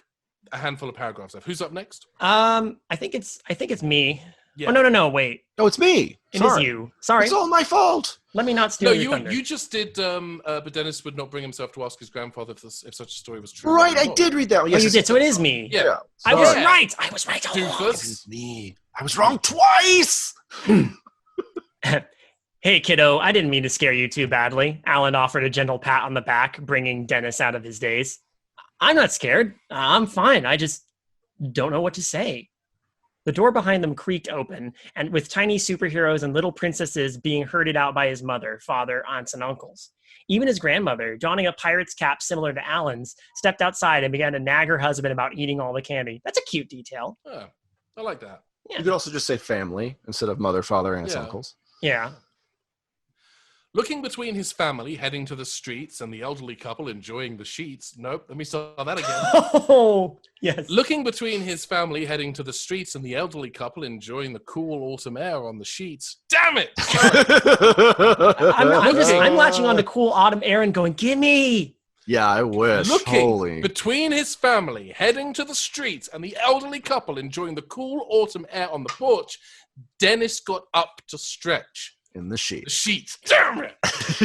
a handful of paragraphs left. Who's up next? I think it's me. Yeah. Oh no, wait. Oh, it's me. It is you. Sorry. It's all my fault. Let me not steal your thunder. You just did. But Dennis would not bring himself to ask his grandfather if such a story was true. Right, I did read that. Yes, you did. So it is me. Yeah. I was right. I was right. It is me. I was wrong twice. Hey, kiddo, I didn't mean to scare you too badly. Alan offered a gentle pat on the back, bringing Dennis out of his daze. I'm not scared. I'm fine. I just don't know what to say. The door behind them creaked open, and with tiny superheroes and little princesses being herded out by his mother, father, aunts, and uncles. Even his grandmother, donning a pirate's cap similar to Alan's, stepped outside and began to nag her husband about eating all the candy. That's a cute detail. Oh, I like that. Yeah. You could also just say family instead of mother, father, aunts, uncles. Yeah. Looking between his family heading to the streets and the elderly couple enjoying the sheets. Nope, let me start that again. Oh, yes. Looking between his family heading to the streets and the elderly couple enjoying the cool autumn air on the sheets. Damn it! I'm latching on to cool autumn air and going, gimme! Yeah, I wish. Looking between his family heading to the streets and the elderly couple enjoying the cool autumn air on the porch, Dennis got up to stretch. In the sheet. The sheets. Damn it!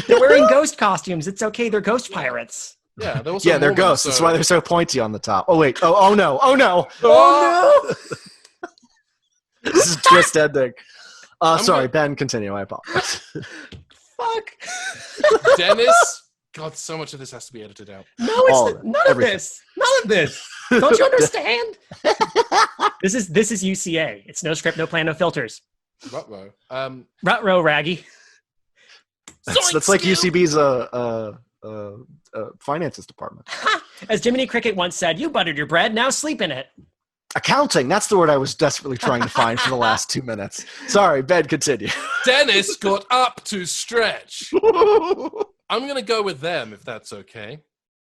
They're wearing ghost costumes. It's okay. They're ghost pirates. Yeah, they're ghosts. That's why they're so pointy on the top. Oh, wait. Oh no. This is just ending. Sorry, Ben, continue. I apologize. Fuck. Dennis. God, so much of this has to be edited out. No, it's none of this. None of this. Don't you understand? This is UCA. It's no script, no plan, no filters. Ruh-roh. Ruh-roh, Raggy. That's like UCB's finances department. As Jiminy Cricket once said, you buttered your bread, now sleep in it. Accounting. That's the word I was desperately trying to find for the last 2 minutes. Sorry, Ben, continue. Dennis got up to stretch. I'm going to go with them, if that's okay.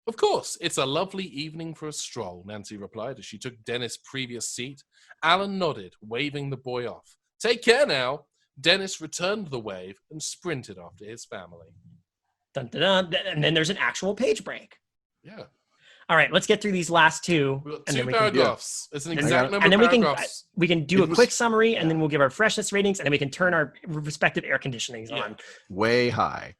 Of course, it's a lovely evening for a stroll, Nancy replied as she took Dennis' previous seat. Alan nodded, waving the boy off. Take care now. Dennis returned the wave and sprinted after his family. Dun, dun, dun. And then there's an actual page break. Yeah. All right, let's get through these last two. We've got and two then we can, paragraphs. It's an and exact number and then of paragraphs. we can do It a was- quick summary, and yeah. then we'll give our freshness ratings, and then we can turn our respective air conditionings Yeah. on. Way high.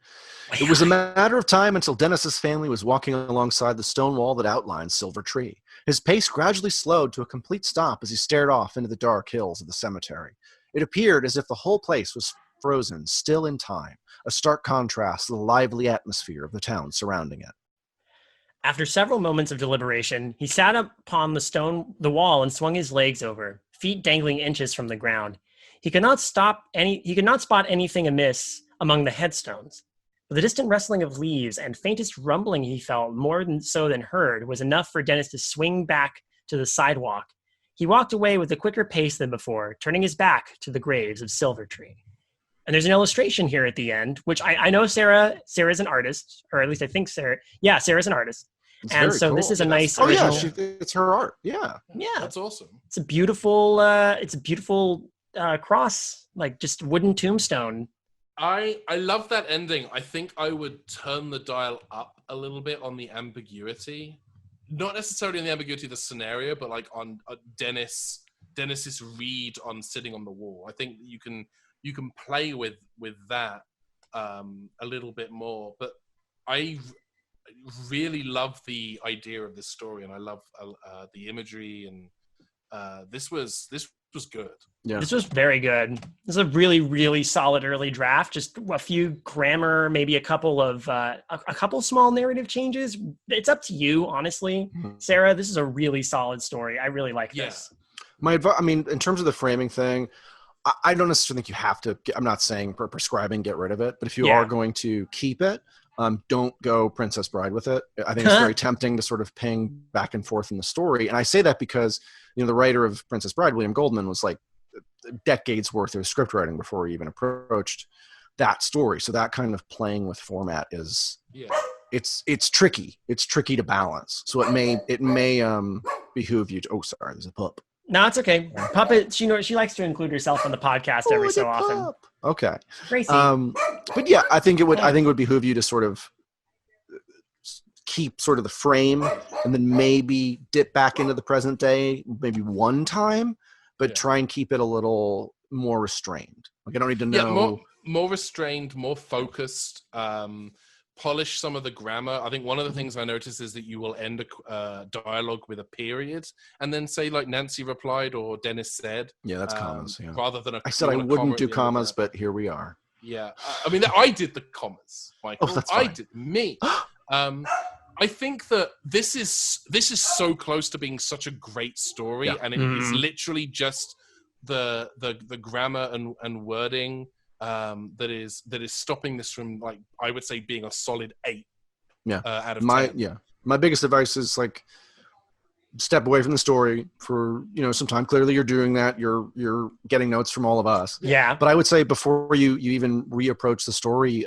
It was a matter of time until Dennis's family was walking alongside the stone wall that outlined Silver Tree. His pace gradually slowed to a complete stop as he stared off into the dark hills of the cemetery. It appeared as if the whole place was frozen, still in time, a stark contrast to the lively atmosphere of the town surrounding it. After several moments of deliberation, he sat upon the wall and swung his legs over, feet dangling inches from the ground. He could not spot anything amiss among the headstones. But the distant rustling of leaves and faintest rumbling he felt more than heard was enough for Dennis to swing back to the sidewalk. He walked away with a quicker pace than before, turning his back to the graves of Silver Tree. And there's an illustration here at the end, which I know Sarah's an artist, or at least I think Sarah. Yeah, Sarah's an artist. It's And very so cool. this is a nice Oh yeah, original. it's her art. Yeah. Yeah, That's awesome. it's a beautiful cross, like just wooden tombstone. I love that ending. I think I would turn the dial up a little bit on the ambiguity. Not necessarily on the ambiguity of the scenario, but like on Dennis's read on sitting on the wall. I think you can play with that a little bit more. But I really love the idea of this story, and I love the imagery, and this was good. Yeah. This was very good. This is a really, really solid early draft. Just a few grammar, maybe a couple of a couple small narrative changes. It's up to you, honestly. Sarah, this is a really solid story. I really like this. My advice, I mean, in terms of the framing thing, I don't necessarily think you have to. I'm not saying prescribing get rid of it, but if you are going to keep it, don't go Princess Bride with it. I think it's very tempting to sort of ping back and forth in the story, and I say that because the writer of Princess Bride, William Goldman, was like decades worth of script writing before he even approached that story. So that kind of playing with format is it's tricky. It's tricky to balance. So it may behoove you to. Oh, sorry, there's a pup. No, it's okay. Puppet, she likes to include herself on the podcast every so often. Okay. Gracie. But yeah, I think it would behoove you to sort of keep sort of the frame and then maybe dip back into the present day maybe one time, but try and keep it a little more restrained. Like I don't need to know. More restrained, more focused. Polish some of the grammar. I think one of the things I noticed is that you will end a dialogue with a period and then say like Nancy replied or Dennis said. Yeah, that's commas. Yeah. Rather than I said I wouldn't do commas, but here we are. Yeah, I mean I did the commas, Michael. Oh, that's fine. I did me. I think that this is so close to being such a great story, and it is literally just the grammar and wording that is stopping this from, like, I would say, being a solid 8 out of 10. My biggest advice is like step away from the story for some time. Clearly you're doing that, you're getting notes from all of us, but I would say before you even reapproach the story,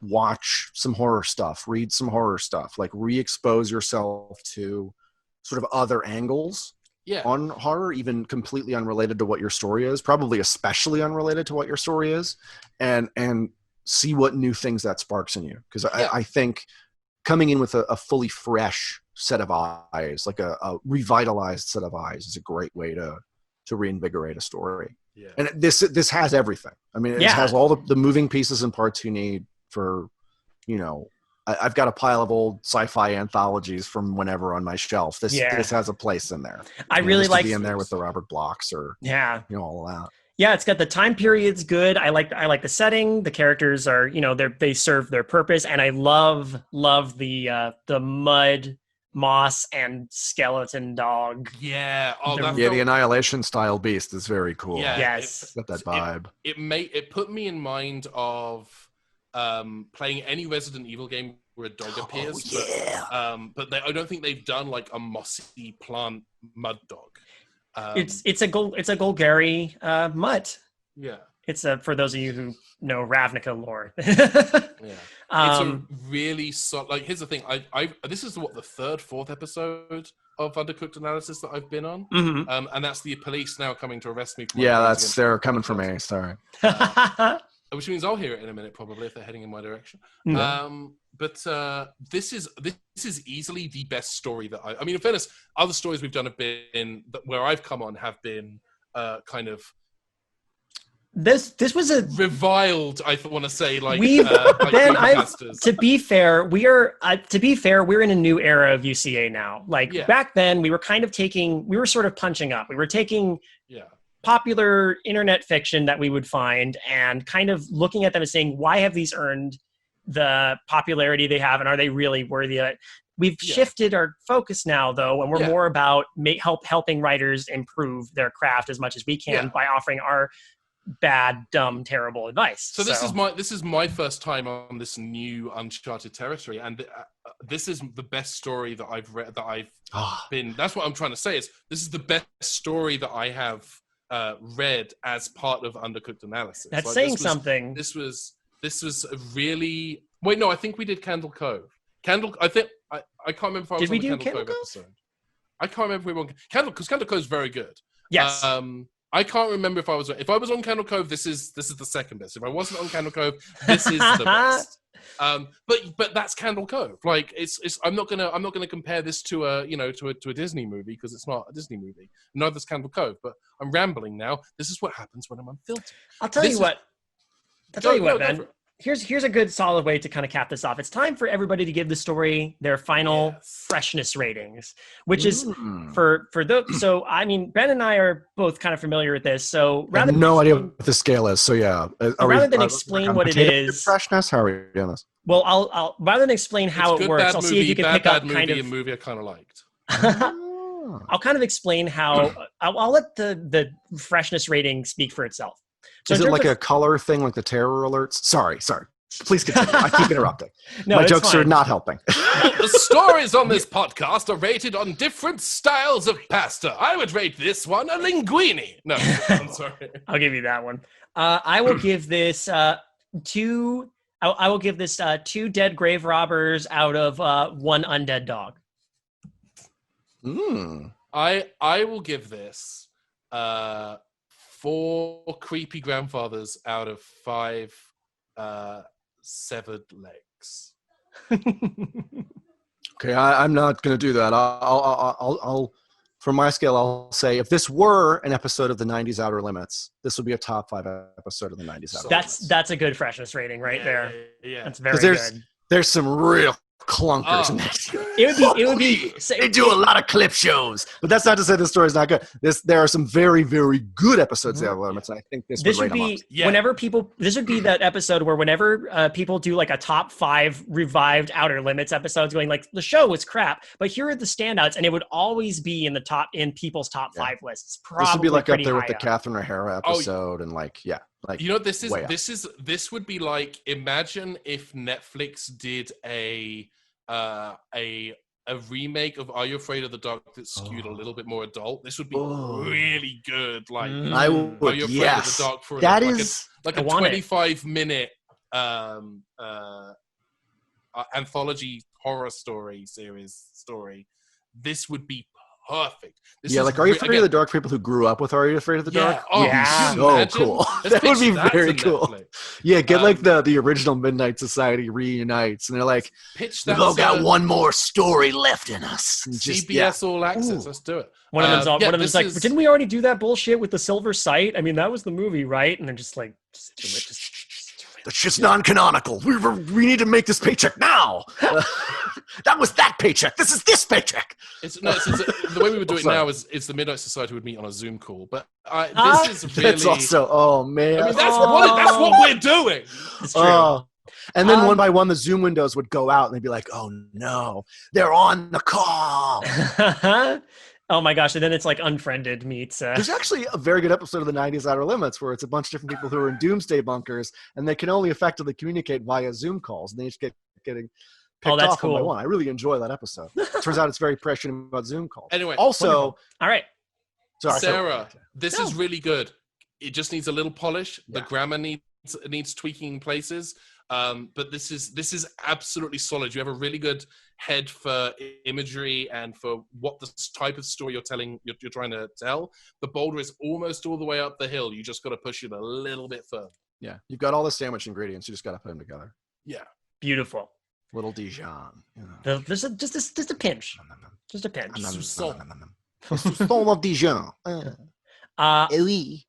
watch some horror stuff, read some horror stuff, like re-expose yourself to sort of other angles on horror, even completely unrelated to what your story is, probably especially unrelated to what your story is, and see what new things that sparks in you. Because I think coming in with a fully fresh set of eyes, like a revitalized set of eyes, is a great way to reinvigorate a story. And this has everything. I mean, it has all the moving pieces and parts you need for, I've got a pile of old sci-fi anthologies from whenever on my shelf. This has a place in there. I really like to be in there with the Robert Blocks or all of that. Yeah, it's got the time period's good. I like the setting. The characters are, they serve their purpose, and I love the mud, moss, and skeleton dog. Yeah. The Annihilation style beast is very cool. Yeah, yes, got that vibe. It put me in mind of playing any Resident Evil game where a dog appears. But I don't think they've done like a mossy plant mud dog. It's a Golgari mutt. Yeah. It's for those of you who know Ravnica lore. It's a really here's the thing. This is the third, fourth episode of Undercooked Analysis that I've been on. And that's the police now coming to arrest me. They're coming for me. Sorry. which means I'll hear it in a minute, probably, if they're heading in my direction. Mm. But this is easily the best story that I mean, in fairness, other stories we've done have been where I've come on have been kind of This was a reviled. I want to say like we've like Ben. creepypastas. To be fair, we're in a new era of UCA now. Like Yeah. back then, we were sort of punching up. We were taking Yeah. popular internet fiction that we would find and kind of looking at them and saying, why have these earned the popularity they have, and are they really worthy of it? We've shifted our focus now, though, and we're more about helping writers improve their craft as much as we can by offering our bad, dumb, terrible advice. So this is my first time on this new uncharted territory, and this is the best story that I've read. That's what I'm trying to say. Is this is the best story that I have read as part of Undercooked Analysis. That's saying something. This was a really. Wait, no, I think we did Candle Cove. I think I can't remember if I was on the Candle Cove episode. I can't remember if we were on Candle, because Candle Cove is very good. Yes. I can't remember if I was on Candle Cove. This is the second best. If I wasn't on Candle Cove, this is the best. But that's Candle Cove. Like it's I'm not gonna compare this to a Disney movie, because it's not a Disney movie. Neither's Candle Cove. But I'm rambling now. This is what happens when I'm unfiltered. I'll tell you what, Ben. Here's a good solid way to kind of cap this off. It's time for everybody to give the story their final freshness ratings, which is for those. So I mean, Ben and I are both kind of familiar with this. So I have no idea what the scale is. So yeah, rather than explain what it is, freshness. How are we doing this? Well, I'll rather than explain how it works, I'll see if you can pick up kind of a movie I kind of liked. I'll kind of explain how I'll let the freshness rating speak for itself. So is it like a color thing, like the terror alerts? Sorry. Please continue. I keep interrupting. My jokes are not helping. The stories on this podcast are rated on different styles of pasta. I would rate this one a linguine. No, I'm sorry. I'll give you that one. I will give this two. I will give this 2 dead grave robbers out of 1 undead dog. I will give this 4 creepy grandfathers out of 5 severed legs. Okay, I'm not going to do that. I'll for my scale, I'll say if this were an episode of the 90s Outer Limits, this would be a top 5 episode of the 90s Outer Limits. That's a good freshness rating right there. Yeah. That's very good. There's some real clunkers in that. It would be. They do a lot of clip shows, but that's not to say the story's not good. There are some very, very good episodes of the Outer Limits, and I think this would be whenever people. This would be that episode where whenever people do like a top 5 revived Outer Limits episodes, going like the show was crap, but here are the standouts, and it would always be in people's top 5 lists. Probably this would be like up there with the Catherine O'Hara episode, and like this would be like, imagine if Netflix did a remake of Are You Afraid of the Dark that skewed a little bit more adult. This would be really good. Like I would, Are You Afraid of the Dark for that like is a 25-minute anthology horror series story. This would be perfect. Are You Afraid of the Dark? People who grew up with Are You Afraid of the Dark? So cool. That would be very cool. Netflix. Yeah, get like the original Midnight Society reunites, and they're like, pitch we've all got one more story left in us. And CBS All Access. Let's do it. One of them's like, didn't we already do that bullshit with the Silver Sight? I mean, that was the movie, right? And they're just like, just do it. That's just non-canonical. We need to make this paycheck now. That was that paycheck. This is this paycheck. The way we would do it now is the Midnight Society would meet on a Zoom call. But this is really. That's also. Oh man. I mean, that's what we're doing. It's true. And then one by one, the Zoom windows would go out, and they'd be like, "Oh no, they're on the call." Oh my gosh! And then it's like Unfriended meets. There's actually a very good episode of the 90s Outer Limits where it's a bunch of different people who are in doomsday bunkers, and they can only effectively communicate via Zoom calls, and they just getting picked off one by one. I really enjoy that episode. Turns out it's very prescient about Zoom calls. Anyway, also, wonderful. All right, sorry, Sarah, this is really good. It just needs a little polish. The grammar needs tweaking in places. But this is absolutely solid. You have a really good head for imagery and for what the type of story you're trying to tell. The boulder is almost all the way up the hill. You just got to push it a little bit further. Yeah, you've got all the sandwich ingredients. You just got to put them together. Yeah. Beautiful. Little Dijon. You know. Just a pinch. Just a pinch. Salt. Soul of Dijon. Oui.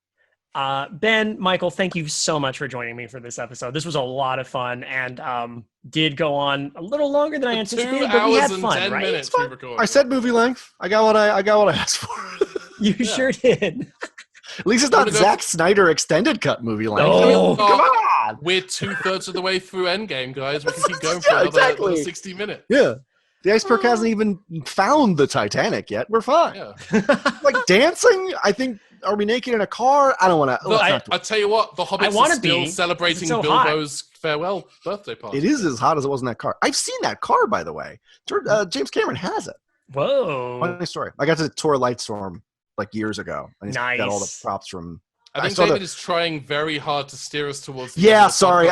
Ben, Michael, thank you so much for joining me for this episode. This was a lot of fun and did go on a little longer than I anticipated, 2 but we had hours and fun, 10 right? minutes we recorded. I said movie length. I got what I asked for. You sure did. At least it's not Zack Snyder extended cut movie length. Oh. Come on. We're 2/3 of the way through Endgame, guys. We can keep going for another 60 minutes. Yeah. The iceberg hasn't even found the Titanic yet. We're fine. Yeah. Like dancing, I think. Are we naked in a car? I don't want to. I tell you what, the Hobbits are still celebrating Bilbo's farewell birthday party. It is as hot as it was in that car. I've seen that car, by the way. James Cameron has it. Whoa. Funny story. I got to tour Lightstorm like years ago. And he's got all the props from. I think David is trying very hard to steer us towards. Sorry.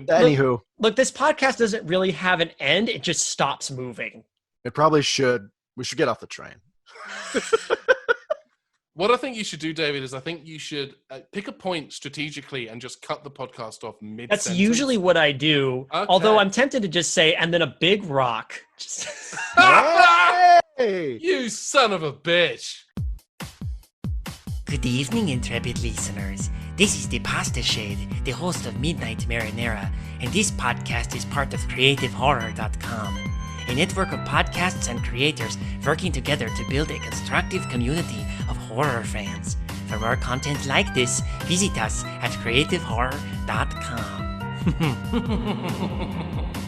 Anywho, look, this podcast doesn't really have an end. It just stops moving. It probably should. We should get off the train. What I think you should do, David, is I think you should pick a point strategically and just cut the podcast off mid-sentence. That's usually what I do. Okay. Although I'm tempted to just say, and then a big rock. Hey! You son of a bitch. Good evening, intrepid listeners. This is the Pasta Shade, the host of Midnight Marinara, and this podcast is part of CreativeHorror.com, a network of podcasts and creators working together to build a constructive community of horror fans. For more content like this, visit us at CreativeHorror.com.